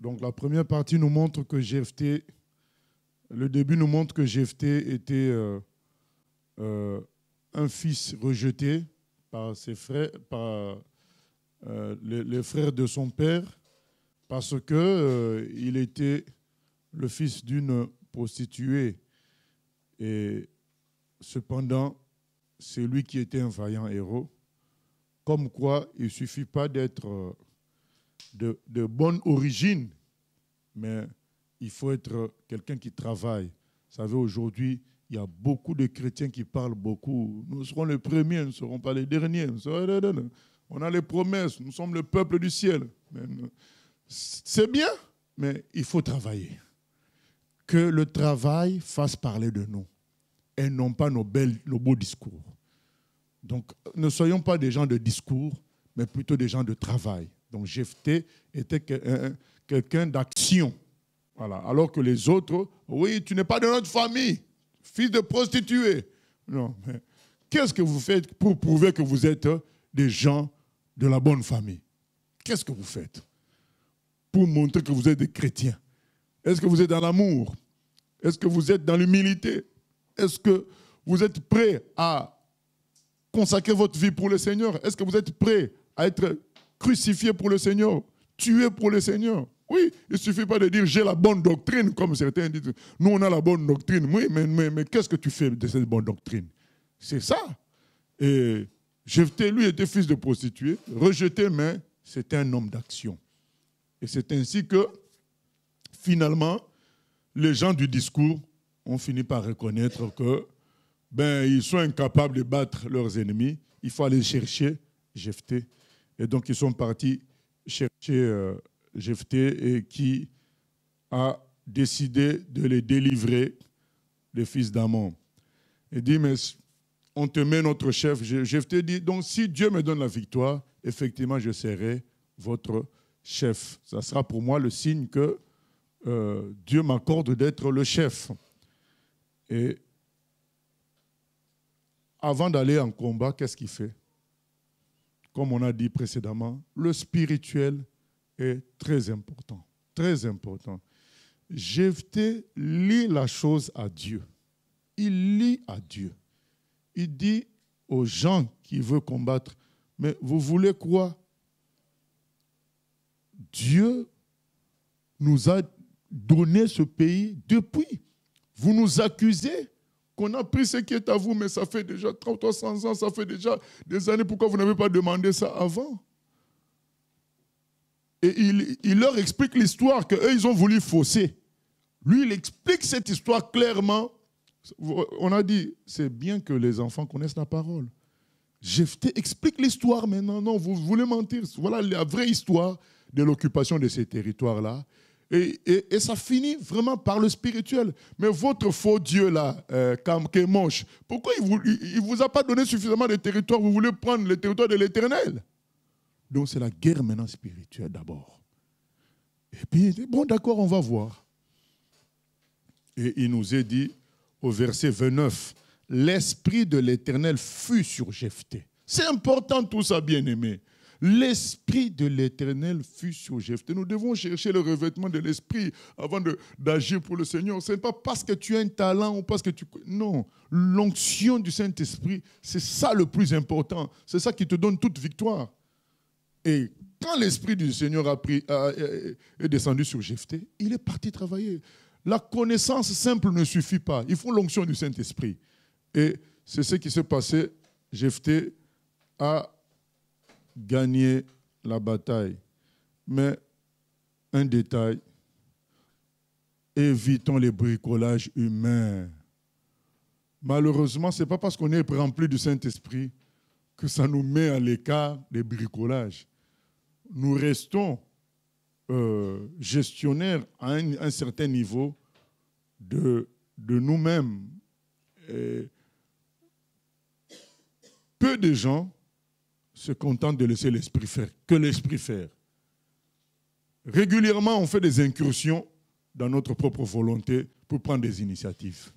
Donc la première partie nous montre que Jephthé, le début nous montre que Jephthé était un fils rejeté par ses frères, par les frères de son père, parce que il était le fils d'une prostituée. Et cependant, c'est lui qui était un vaillant héros. Comme quoi, il ne suffit pas d'être de bonne origine, mais il faut être quelqu'un qui travaille. Vous savez, aujourd'hui, il y a beaucoup de chrétiens qui parlent beaucoup. Nous serons les premiers, nous ne serons pas les derniers. On a les promesses, nous sommes le peuple du ciel. C'est bien, mais il faut travailler. Que le travail fasse parler de nous et non pas nos beaux discours. Donc, ne soyons pas des gens de discours, mais plutôt des gens de travail. Donc, Jephthé était quelqu'un d'action. Voilà. Alors que les autres, oui, tu n'es pas de notre famille, fils de prostituée. Non, mais qu'est-ce que vous faites pour prouver que vous êtes des gens de la bonne famille? Qu'est-ce que vous faites pour montrer que vous êtes des chrétiens? Est-ce que vous êtes dans l'amour? Est-ce que vous êtes dans l'humilité? Est-ce que vous êtes prêt à consacrer votre vie pour le Seigneur? Est-ce que vous êtes prêt à être crucifié pour le Seigneur, tué pour le Seigneur? Oui, il ne suffit pas de dire j'ai la bonne doctrine, comme certains disent. Nous, on a la bonne doctrine. Oui, mais qu'est-ce que tu fais de cette bonne doctrine? C'est ça. Et Jephthé, lui, était fils de prostituée, rejeté, mais c'était un homme d'action. Et c'est ainsi que, finalement, les gens du discours ont fini par reconnaître que ils sont incapables de battre leurs ennemis. Il faut aller chercher Jephthé. Et donc, ils sont partis chercher Jephthé et qui a décidé de les délivrer, les fils d'Ammon. Il dit, mais on te met notre chef. Jephthé dit, donc si Dieu me donne la victoire, effectivement, je serai votre chef. Ça sera pour moi le signe que Dieu m'accorde d'être le chef. Et avant d'aller en combat, qu'est-ce qu'il fait? Comme on a dit précédemment, le spirituel est très important. Très important. Jephthé lie la chose à Dieu. Il lie à Dieu. Il dit aux gens qui veulent combattre, mais vous voulez quoi? Dieu nous a donné ce pays depuis. Vous nous accusez qu'on a pris ce qui est à vous, mais ça fait déjà 300 ans, ça fait déjà des années. Pourquoi vous n'avez pas demandé ça avant? Et il leur explique l'histoire qu'eux, ils ont voulu fausser. Lui, il explique cette histoire clairement. On a dit, c'est bien que les enfants connaissent la parole. Jephthé explique l'histoire maintenant. Non, vous voulez mentir. Voilà la vraie histoire de l'occupation de ces territoires-là. Et ça finit vraiment par le spirituel. Mais votre faux Dieu là, Kemosh, pourquoi il ne vous a pas donné suffisamment de territoire? Vous voulez prendre le territoire de l'Éternel? Donc c'est la guerre maintenant spirituelle d'abord. Et puis, bon d'accord, on va voir. Et il nous est dit au verset 29, l'Esprit de l'Éternel fut sur Jephthé. C'est important tout ça, bien-aimé. L'Esprit de l'Éternel fut sur Jephthé. Nous devons chercher le revêtement de l'Esprit avant d'agir pour le Seigneur. Ce n'est pas parce que tu as un talent ou parce que tu... Non, l'onction du Saint-Esprit, c'est ça le plus important. C'est ça qui te donne toute victoire. Et quand l'Esprit du Seigneur est descendu sur Jephthé, il est parti travailler. La connaissance simple ne suffit pas. Il faut l'onction du Saint-Esprit. Et c'est ce qui s'est passé. Jephthé a gagné la bataille. Mais un détail, évitons les bricolages humains. Malheureusement, ce n'est pas parce qu'on est rempli du Saint-Esprit que ça nous met à l'écart des bricolages. Nous restons gestionnaires à un certain niveau de nous-mêmes. Et peu de gens se contentent de laisser l'esprit faire, que l'esprit faire. Régulièrement, on fait des incursions dans notre propre volonté pour prendre des initiatives.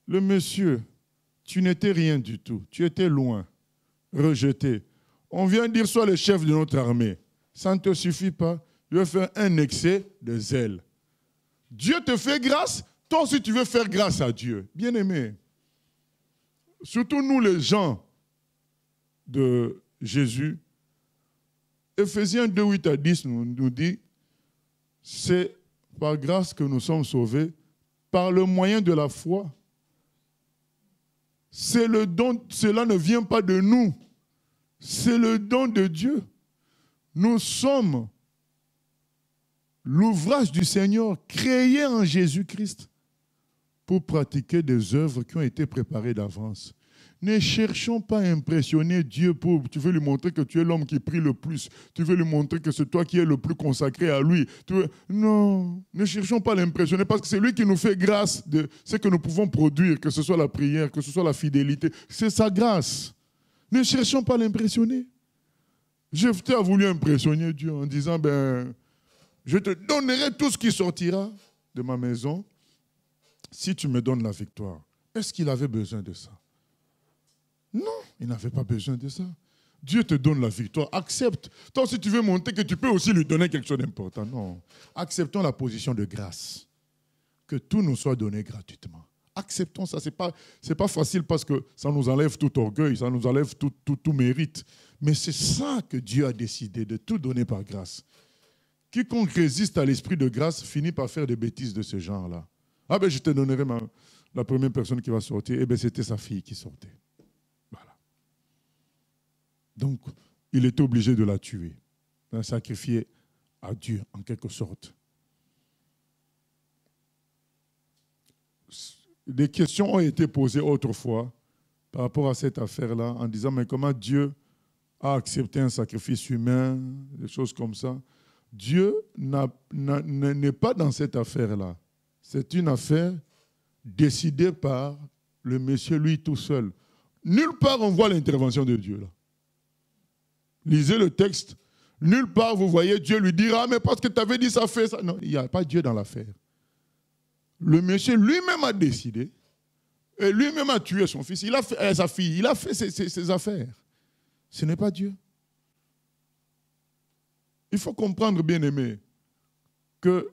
Le monsieur, tu n'étais rien du tout, tu étais loin, rejeté. On vient dire, sois le chef de notre armée. Ça ne te suffit pas. Tu veux faire un excès de zèle. Dieu te fait grâce, toi aussi tu veux faire grâce à Dieu. Bien-aimé, surtout nous les gens de Jésus, Ephésiens 2, 8 à 10 nous dit, c'est par grâce que nous sommes sauvés, par le moyen de la foi. C'est le don, cela ne vient pas de nous, c'est le don de Dieu. Nous sommes l'ouvrage du Seigneur créé en Jésus-Christ pour pratiquer des œuvres qui ont été préparées d'avance. Ne cherchons pas à impressionner Dieu pour... Tu veux lui montrer que tu es l'homme qui prie le plus. Tu veux lui montrer que c'est toi qui es le plus consacré à lui. Non, ne cherchons pas à l'impressionner parce que c'est lui qui nous fait grâce de ce que nous pouvons produire, que ce soit la prière, que ce soit la fidélité. C'est sa grâce. Ne cherchons pas à l'impressionner. Jephthé a voulu impressionner Dieu en disant, je te donnerai tout ce qui sortira de ma maison si tu me donnes la victoire. Est-ce qu'il avait besoin de ça? Non, il n'avait pas besoin de ça. Dieu te donne la victoire. Accepte. Toi, si tu veux montrer que tu peux aussi lui donner quelque chose d'important. Non. Acceptons la position de grâce. Que tout nous soit donné gratuitement. Acceptons ça. Ce n'est pas facile parce que ça nous enlève tout orgueil, ça nous enlève tout mérite. Mais c'est ça que Dieu a décidé, de tout donner par grâce. Quiconque résiste à l'esprit de grâce finit par faire des bêtises de ce genre-là. Ah je te donnerai la première personne qui va sortir. C'était sa fille qui sortait. Voilà. Donc, il était obligé de la tuer, de la sacrifier à Dieu, en quelque sorte. Des questions ont été posées autrefois par rapport à cette affaire-là, en disant, mais comment Dieu a accepté un sacrifice humain, des choses comme ça. Dieu n'est pas dans cette affaire-là. C'est une affaire décidée par le monsieur lui tout seul. Nulle part on voit l'intervention de Dieu là. Lisez le texte. Nulle part vous voyez Dieu lui dire, ah mais parce que tu avais dit ça, fait ça. Non, il n'y a pas Dieu dans l'affaire. Le monsieur lui-même a décidé et lui-même a tué son fils. Il a fait sa fille. Il a fait ses affaires. Ce n'est pas Dieu. Il faut comprendre, bien-aimé, que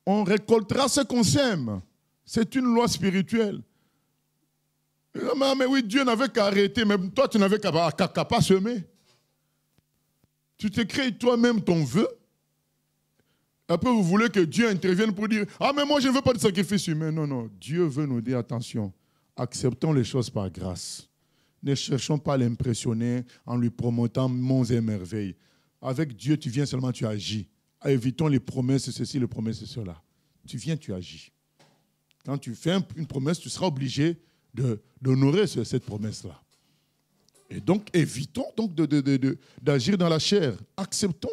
on récoltera ce qu'on sème. C'est une loi spirituelle. Mais oui, Dieu n'avait qu'à arrêter, mais toi, tu n'avais qu'à pas semer. Tu te crées toi-même ton vœu. Après, vous voulez que Dieu intervienne pour dire, ah, mais moi, je ne veux pas de sacrifice humain. Non, non, Dieu veut nous dire, attention, acceptons les choses par grâce. Ne cherchons pas à l'impressionner en lui promotant monts et merveilles. Avec Dieu, tu viens seulement, tu agis. Évitons les promesses, ceci, les promesses, cela. Tu viens, tu agis. Quand tu fais une promesse, tu seras obligé d'honorer cette promesse-là. Et donc, évitons donc d'agir dans la chair. Acceptons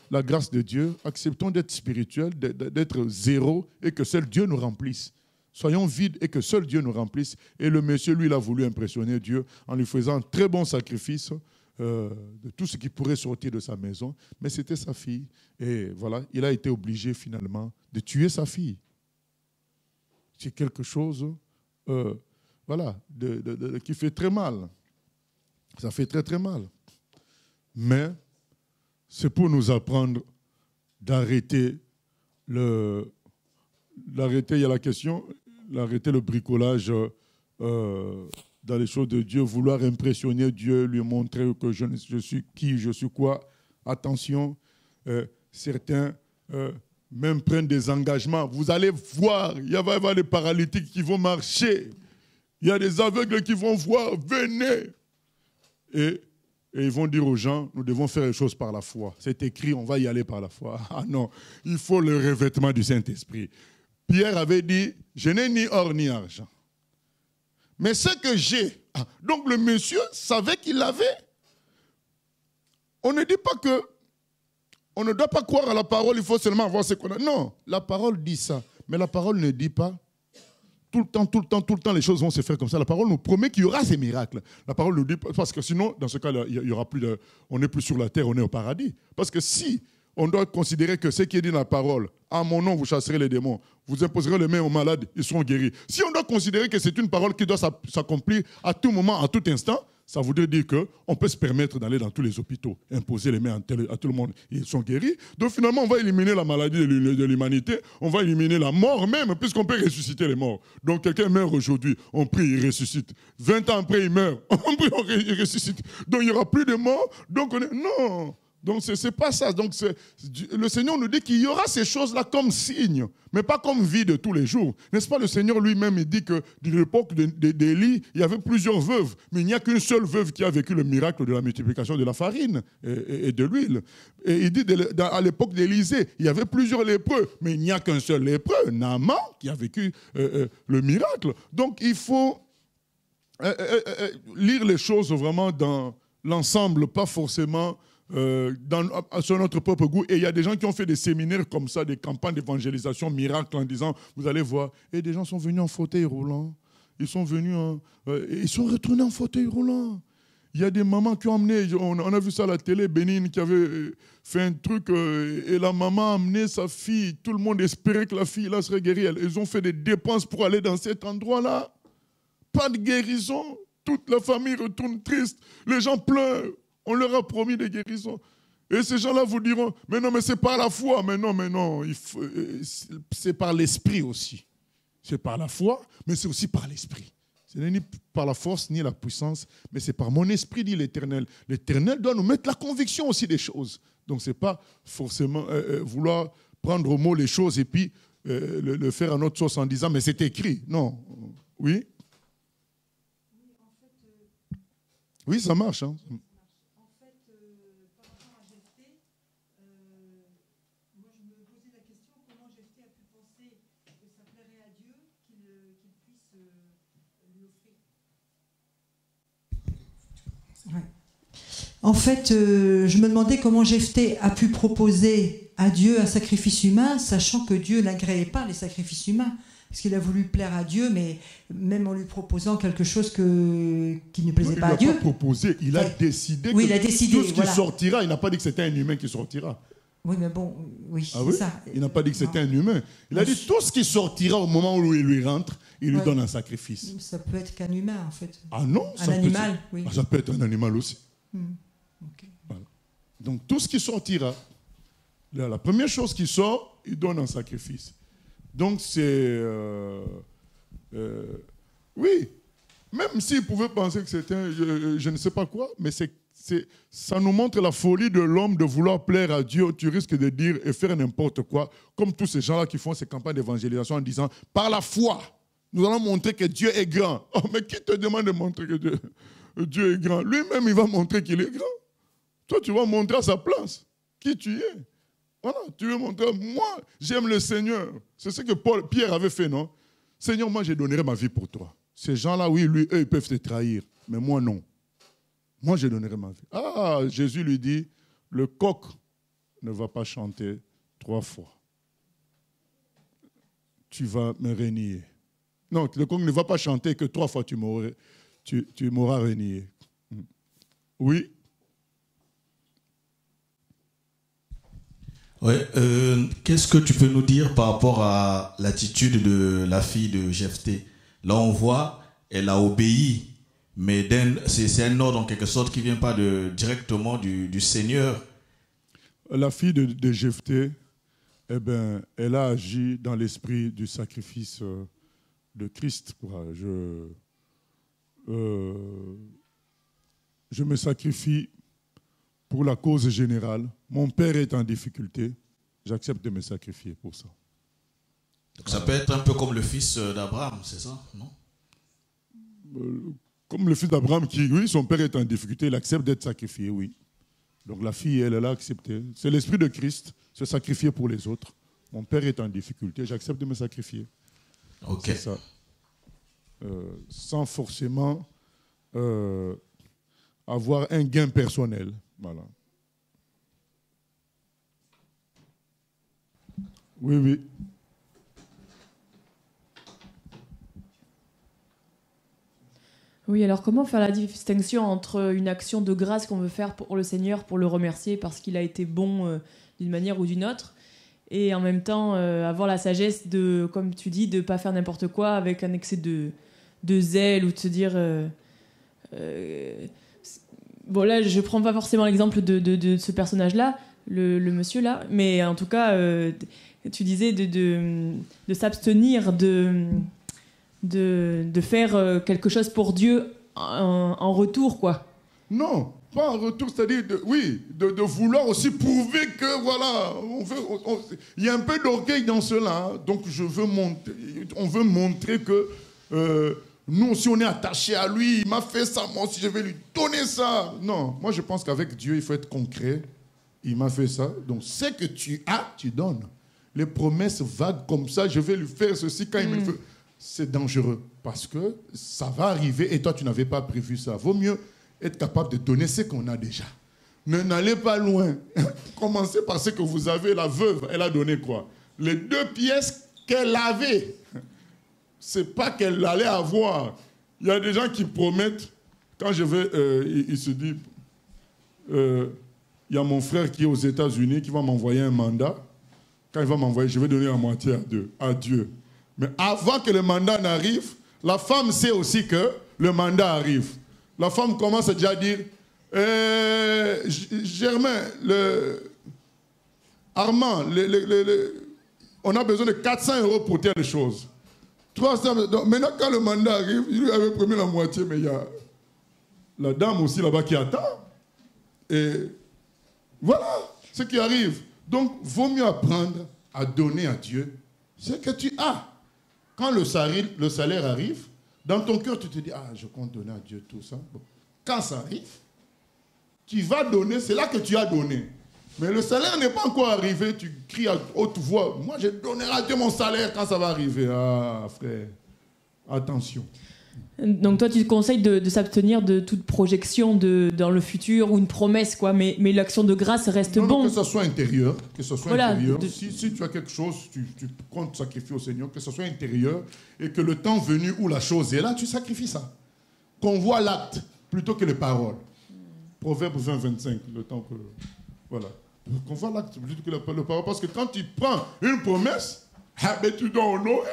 la grâce de Dieu. Acceptons d'être spirituels, d'être zéro et que seul Dieu nous remplisse. Soyons vides et que seul Dieu nous remplisse. Et le monsieur, lui, il a voulu impressionner Dieu en lui faisant un très bon sacrifice de tout ce qui pourrait sortir de sa maison. Mais c'était sa fille. Et voilà, il a été obligé finalement de tuer sa fille. C'est quelque chose qui fait très mal. Ça fait très, très mal. Mais c'est pour nous apprendre d'arrêter il y a la question, d'arrêter le bricolage dans les choses de Dieu, vouloir impressionner Dieu, lui montrer que je suis qui, je suis quoi. Attention, certains même prennent des engagements. Vous allez voir, il va y avoir des paralytiques qui vont marcher. Il y a des aveugles qui vont voir, venez. Et ils vont dire aux gens, nous devons faire les choses par la foi. C'est écrit, on va y aller par la foi. Ah non, il faut le revêtement du Saint-Esprit. Pierre avait dit, je n'ai ni or ni argent. Mais ce que j'ai, donc le monsieur savait qu'il l'avait. On ne dit pas que, on ne doit pas croire à la parole, il faut seulement avoir ce qu'on a. Non, la parole dit ça, mais la parole ne dit pas tout le temps, les choses vont se faire comme ça. La parole nous promet qu'il y aura ces miracles. La parole nous dit, parce que sinon, dans ce cas-là, il y aura plus on n'est plus sur la terre, on est au paradis. Parce que si on doit considérer que ce qui est dit dans la parole, à mon nom, vous chasserez les démons, vous imposerez les mains aux malades, ils seront guéris. Si on doit considérer que c'est une parole qui doit s'accomplir à tout moment, à tout instant, ça voudrait dire qu'on peut se permettre d'aller dans tous les hôpitaux, imposer les mains à tout le monde, ils sont guéris. Donc finalement, on va éliminer la maladie de l'humanité, on va éliminer la mort même, puisqu'on peut ressusciter les morts. Donc quelqu'un meurt aujourd'hui, on prie, il ressuscite. 20 ans après, il meurt, on prie, il ressuscite. Donc il n'y aura plus de mort. Donc non, Donc, ce n'est pas ça. Donc, le Seigneur nous dit qu'il y aura ces choses-là comme signe, mais pas comme vie de tous les jours. N'est-ce pas? Le Seigneur lui-même, il dit que de l'époque d'Élie, il y avait plusieurs veuves, mais il n'y a qu'une seule veuve qui a vécu le miracle de la multiplication de la farine et de l'huile. Et il dit, à l'époque d'Élisée, il y avait plusieurs lépreux, mais il n'y a qu'un seul lépreux, Naaman, qui a vécu le miracle. Donc, il faut lire les choses vraiment dans l'ensemble, pas forcément sur notre propre goût. Et il y a des gens qui ont fait des séminaires comme ça, des campagnes d'évangélisation miracle en disant, vous allez voir, et des gens sont venus en fauteuil roulant, ils sont venus, ils sont retournés en fauteuil roulant. Il y a des mamans qui ont amené, on a vu ça à la télé, Bénin qui avait fait un truc, et la maman a amené sa fille, tout le monde espérait que la fille là serait guérie. Ils ont fait des dépenses pour aller dans cet endroit-là. Pas de guérison, toute la famille retourne triste, les gens pleurent. On leur a promis des guérisons. Et ces gens-là vous diront, mais non, mais c'est par la foi. Mais non, c'est par l'esprit aussi. C'est par la foi, mais c'est aussi par l'esprit. Ce n'est ni par la force, ni la puissance, mais c'est par mon esprit, dit l'Éternel. L'Éternel doit nous mettre la conviction aussi des choses. Donc ce n'est pas forcément vouloir prendre au mot les choses et puis le faire à notre sauce en disant, mais c'est écrit. Non. Oui? Oui, ça marche. Hein. En fait, je me demandais comment Jephthé a pu proposer à Dieu un sacrifice humain, sachant que Dieu n'agréait pas les sacrifices humains. Parce qu'il a voulu plaire à Dieu, mais même en lui proposant quelque chose qui ne plaisait pas à Dieu. Il n'a pas proposé, il a décidé oui, que il a décidé, tout ce qui sortira, il n'a pas dit que c'était un humain qui sortira. Oui, mais bon, oui, ah oui? Ça. Il n'a pas dit que c'était un humain. Il a dit tout ce qui sortira au moment où il lui rentre, il lui donne un sacrifice. Ça peut être qu'un humain, en fait. Ah non? Un animal, oui. Ça peut être un animal aussi. Okay. Voilà. Donc tout ce qui sortira, la première chose qui sort, il donne un sacrifice. Donc c'est... oui, même s'il pouvait penser que c'était je ne sais pas quoi, mais ça nous montre la folie de l'homme de vouloir plaire à Dieu. Tu risques de dire et faire n'importe quoi, comme tous ces gens-là qui font ces campagnes d'évangélisation en disant, par la foi, nous allons montrer que Dieu est grand. Oh, mais qui te demande de montrer que Dieu est grand? Lui-même, il va montrer qu'il est grand. Toi, tu vas montrer à sa place qui tu es. Voilà, tu veux montrer, moi, j'aime le Seigneur. C'est ce que Pierre avait fait, non? Seigneur, moi, je donnerai ma vie pour toi. Ces gens-là, oui, eux, ils peuvent te trahir, mais moi, non. Moi, je donnerai ma vie. Ah, Jésus lui dit, le coq ne va pas chanter 3 fois. Tu vas me renier. Non, le coq ne va pas chanter que 3 fois tu m'auras renié. Oui. Ouais, qu'est-ce que tu peux nous dire par rapport à l'attitude de la fille de Jephthé? Là, on voit, elle a obéi, mais c'est un ordre en quelque sorte qui ne vient pas directement du Seigneur. La fille de Jephthé, eh ben, elle a agi dans l'esprit du sacrifice de Christ. Je me sacrifie pour la cause générale. Mon père est en difficulté. J'accepte de me sacrifier pour ça. Donc ça peut être un peu comme le fils d'Abraham, c'est ça, non? Comme le fils d'Abraham qui, oui, son père est en difficulté, il accepte d'être sacrifié, oui. Donc la fille, elle a accepté. C'est l'esprit de Christ, se sacrifier pour les autres. Mon père est en difficulté, j'accepte de me sacrifier. Ok. C'est ça. Sans forcément avoir un gain personnel. Voilà. Oui, oui. Oui, alors comment faire la distinction entre une action de grâce qu'on veut faire pour le Seigneur, pour le remercier parce qu'il a été bon d'une manière ou d'une autre, et en même temps avoir la sagesse de, comme tu dis, de ne pas faire n'importe quoi avec un excès de zèle ou de se dire... bon, là, je ne prends pas forcément l'exemple de ce personnage-là, le monsieur-là, mais en tout cas, tu disais de s'abstenir de faire quelque chose pour Dieu en retour, quoi. Non, Pas en retour, c'est-à-dire, de vouloir aussi prouver que, voilà, il y a un peu d'orgueil dans cela. Hein. Donc, on veut montrer que nous aussi, on est attachés à lui. Il m'a fait ça, moi aussi, je vais lui donner ça. Non, moi, je pense qu'avec Dieu, il faut être concret. Il m'a fait ça. Donc, ce que tu as, tu donnes. Les promesses vagues comme ça, je vais lui faire ceci quand il me le fait. C'est dangereux parce que ça va arriver et toi, tu n'avais pas prévu ça. Vaut mieux être capable de donner ce qu'on a déjà. N'allez pas loin. Commencez par ce que vous avez. La veuve, elle a donné quoi? Les 2 pièces qu'elle avait. C'est pas qu'elle allait avoir. Il y a des gens qui promettent, quand je vais, il se dit, il y a mon frère qui est aux États-Unis qui va m'envoyer un mandat. Quand il va m'envoyer, je vais donner la moitié à Dieu. Mais avant que le mandat n'arrive, la femme sait aussi que le mandat arrive. La femme commence déjà à dire, Germain, Armand, on a besoin de 400 € pour telle chose. 300, donc maintenant, quand le mandat arrive, il lui avait promis la moitié, mais il y a la dame aussi là-bas qui attend. Et voilà ce qui arrive. Donc, vaut mieux apprendre à donner à Dieu ce que tu as. Quand le salaire arrive, dans ton cœur, tu te dis, je compte donner à Dieu tout ça. Bon. Quand ça arrive, tu vas donner, c'est là que tu as donné. Mais le salaire n'est pas encore arrivé, tu cries à haute voix, moi je donnerai à Dieu mon salaire quand ça va arriver. Ah, frère, attention. Donc toi, tu te conseilles de s'abstenir de toute projection dans le futur ou une promesse, quoi. Mais l'action de grâce reste bon. Que ce soit intérieur, intérieur. Si tu as quelque chose, tu comptes sacrifier au Seigneur, que ce soit intérieur, et que le temps venu où la chose est là, tu sacrifies ça. Qu'on voit l'acte plutôt que les paroles. Proverbe 20, 25, le temps que... Voilà. Qu'on voit l'acte plutôt que les paroles. Parce que quand tu prends une promesse, mais tu dois honorer.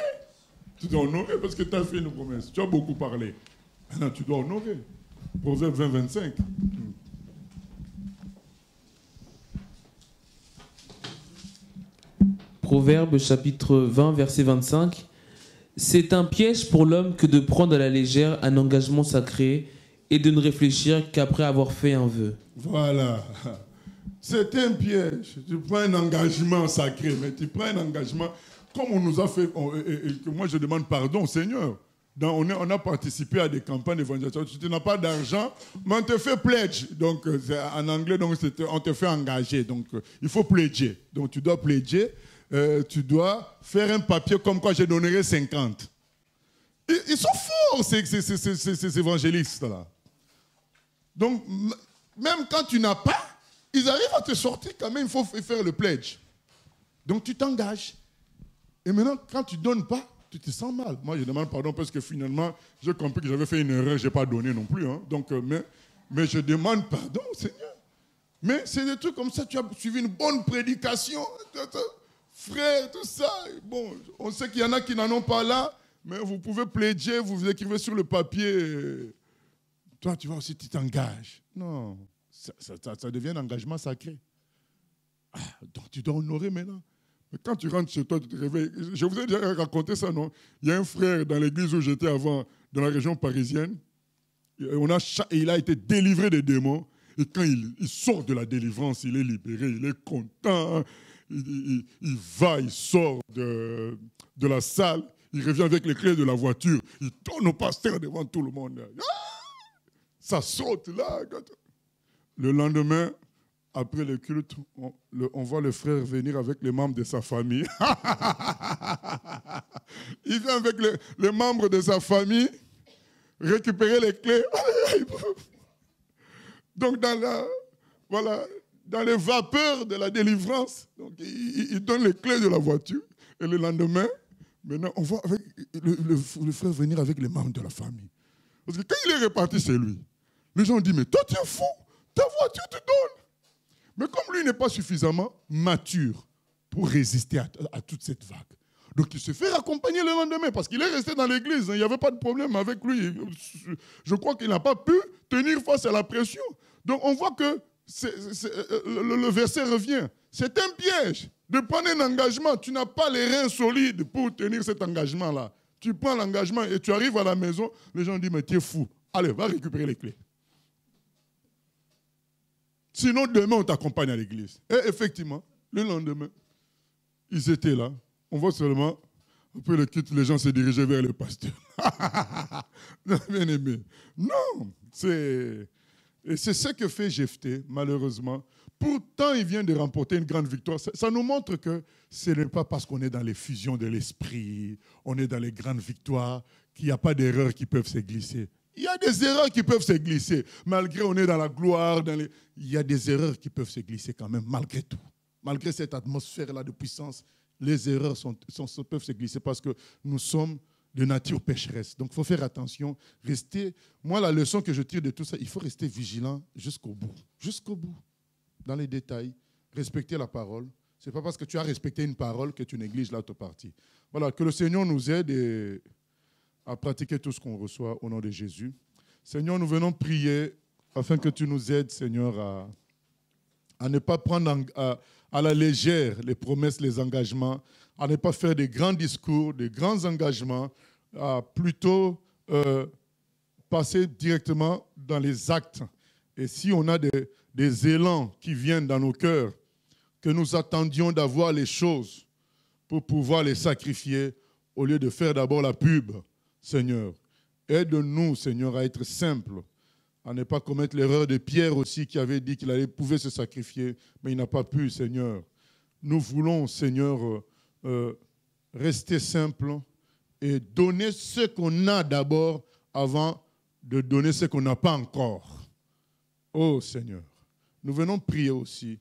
Tu dois honorer parce que tu as fait une promesse. Tu as beaucoup parlé. Maintenant, tu dois honorer. Proverbe 20, 25. Proverbe chapitre 20, verset 25. C'est un piège pour l'homme que de prendre à la légère un engagement sacré et de ne réfléchir qu'après avoir fait un vœu. Voilà. C'est un piège. Tu prends un engagement sacré, mais tu prends un engagement... Comme on nous a fait, et que moi je demande pardon au Seigneur. On a participé à des campagnes d'évangélisation. Tu n'as pas d'argent, mais on te fait pledge. Donc en anglais, donc, on te fait engager. Donc il faut pledger. Donc tu dois pledger. Tu dois faire un papier comme quoi je donnerai 50. Ils sont forts, ces évangélistes-là. Donc même quand tu n'as pas, ils arrivent à te sortir quand même. Il faut faire le pledge. Donc tu t'engages. Et maintenant, quand tu ne donnes pas, tu te sens mal. Moi, je demande pardon parce que finalement, j'ai compris que j'avais fait une erreur, je n'ai pas donné non plus. Hein. Donc, mais je demande pardon au Seigneur. Mais c'est des trucs comme ça, tu as suivi une bonne prédication, frère, tout ça. Bon, on sait qu'il y en a qui n'en ont pas là, mais vous pouvez plaider, vous écrivez sur le papier. Toi, tu vois aussi, tu t'engages. Non, ça devient un engagement sacré. Donc, tu dois honorer maintenant. Quand tu rentres chez toi, tu te réveilles. Je vous ai déjà raconté ça, non? Il y a un frère dans l'église où j'étais avant, dans la région parisienne. Il a été délivré des démons. Et quand il sort de la délivrance, il est libéré, il est content. Il sort de la salle. Il revient avec les clés de la voiture. Il tourne au pasteur devant tout le monde. Ça saute là. Le lendemain, après le culte, on voit le frère venir avec les membres de sa famille. Il vient avec les membres de sa famille récupérer les clés. Donc, dans les vapeurs de la délivrance, donc, il donne les clés de la voiture. Et le lendemain, maintenant, on voit avec le frère venir avec les membres de la famille. Parce que quand il est reparti chez lui, les gens disent, mais toi, tu es fou, ta voiture, tu donnes. Mais comme lui n'est pas suffisamment mature pour résister à toute cette vague, donc il se fait accompagner le lendemain parce qu'il est resté dans l'église. Il n'y avait pas de problème avec lui. Je crois qu'il n'a pas pu tenir face à la pression. Donc on voit que le verset revient. C'est un piège de prendre un engagement. Tu n'as pas les reins solides pour tenir cet engagement-là. Tu prends l'engagement et tu arrives à la maison, les gens disent, mais tu es fou. Allez, va récupérer les clés. Sinon, demain, on t'accompagne à l'église. Et effectivement, le lendemain, ils étaient là. On voit seulement, après le culte, les gens se dirigeaient vers le pasteur. Non, bien aimé. Non, c'est ce que fait Jephthé, malheureusement. Pourtant, il vient de remporter une grande victoire. Ça nous montre que ce n'est pas parce qu'on est dans les fusions de l'esprit, on est dans les grandes victoires, qu'il n'y a pas d'erreurs qui peuvent se glisser. Il y a des erreurs qui peuvent se glisser. Malgré on est dans la gloire, il y a des erreurs qui peuvent se glisser quand même, malgré tout. Malgré cette atmosphère-là de puissance, les erreurs peuvent se glisser parce que nous sommes de nature pécheresse. Donc, il faut faire attention. Moi, la leçon que je tire de tout ça, il faut rester vigilant jusqu'au bout. Jusqu'au bout. Dans les détails. Respecter la parole. Ce n'est pas parce que tu as respecté une parole que tu négliges l'autre partie. Voilà, que le Seigneur nous aide à pratiquer tout ce qu'on reçoit au nom de Jésus. Seigneur, nous venons prier afin que tu nous aides, Seigneur, à ne pas prendre à la légère les promesses, les engagements, à ne pas faire des grands discours, des grands engagements, à plutôt passer directement dans les actes. Et si on a des élans qui viennent dans nos cœurs, que nous attendions d'avoir les choses pour pouvoir les sacrifier au lieu de faire d'abord la pub, Seigneur. Aide-nous, Seigneur, à être simples, à ne pas commettre l'erreur de Pierre aussi qui avait dit qu'il pouvait se sacrifier, mais il n'a pas pu, Seigneur. Nous voulons, Seigneur, rester simples et donner ce qu'on a d'abord avant de donner ce qu'on n'a pas encore. Oh Seigneur, nous venons prier aussi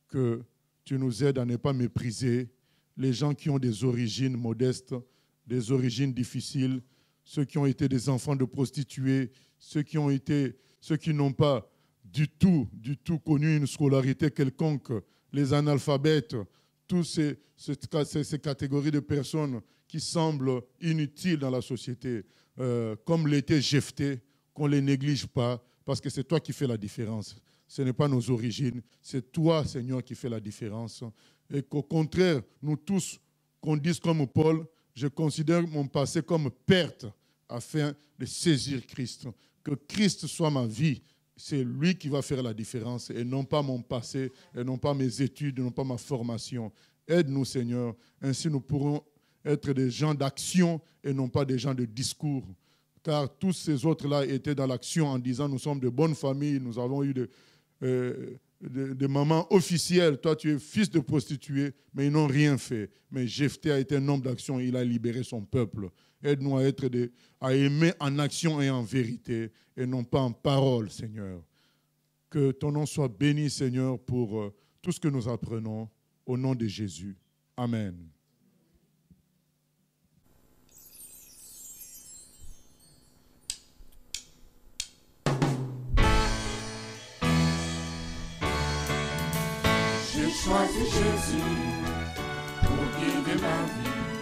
que tu nous aides à ne pas mépriser les gens qui ont des origines modestes, des origines difficiles, ceux qui ont été des enfants de prostituées, ceux qui n'ont pas du tout connu une scolarité quelconque, les analphabètes, toutes ces catégories de personnes qui semblent inutiles dans la société, comme l'était Jephthé, qu'on ne les néglige pas, parce que c'est toi qui fais la différence. Ce n'est pas nos origines, c'est toi, Seigneur, qui fais la différence. Et qu'au contraire, nous tous, qu'on dise comme Paul, je considère mon passé comme perte afin de saisir Christ. Que Christ soit ma vie, c'est lui qui va faire la différence et non pas mon passé, et non pas mes études, non pas ma formation. Aide-nous, Seigneur, ainsi nous pourrons être des gens d'action et non pas des gens de discours. Car tous ces autres-là étaient dans l'action en disant nous sommes de bonnes familles, nous avons eu des mamans officielles. Toi, tu es fils de prostituée, mais ils n'ont rien fait. Mais Jephthé a été un homme d'action, il a libéré son peuple. Aide-nous à aimer en action et en vérité, et non pas en parole, Seigneur. Que ton nom soit béni, Seigneur, pour tout ce que nous apprenons, au nom de Jésus. Amen. J'ai choisi Jésus pour guider ma vie.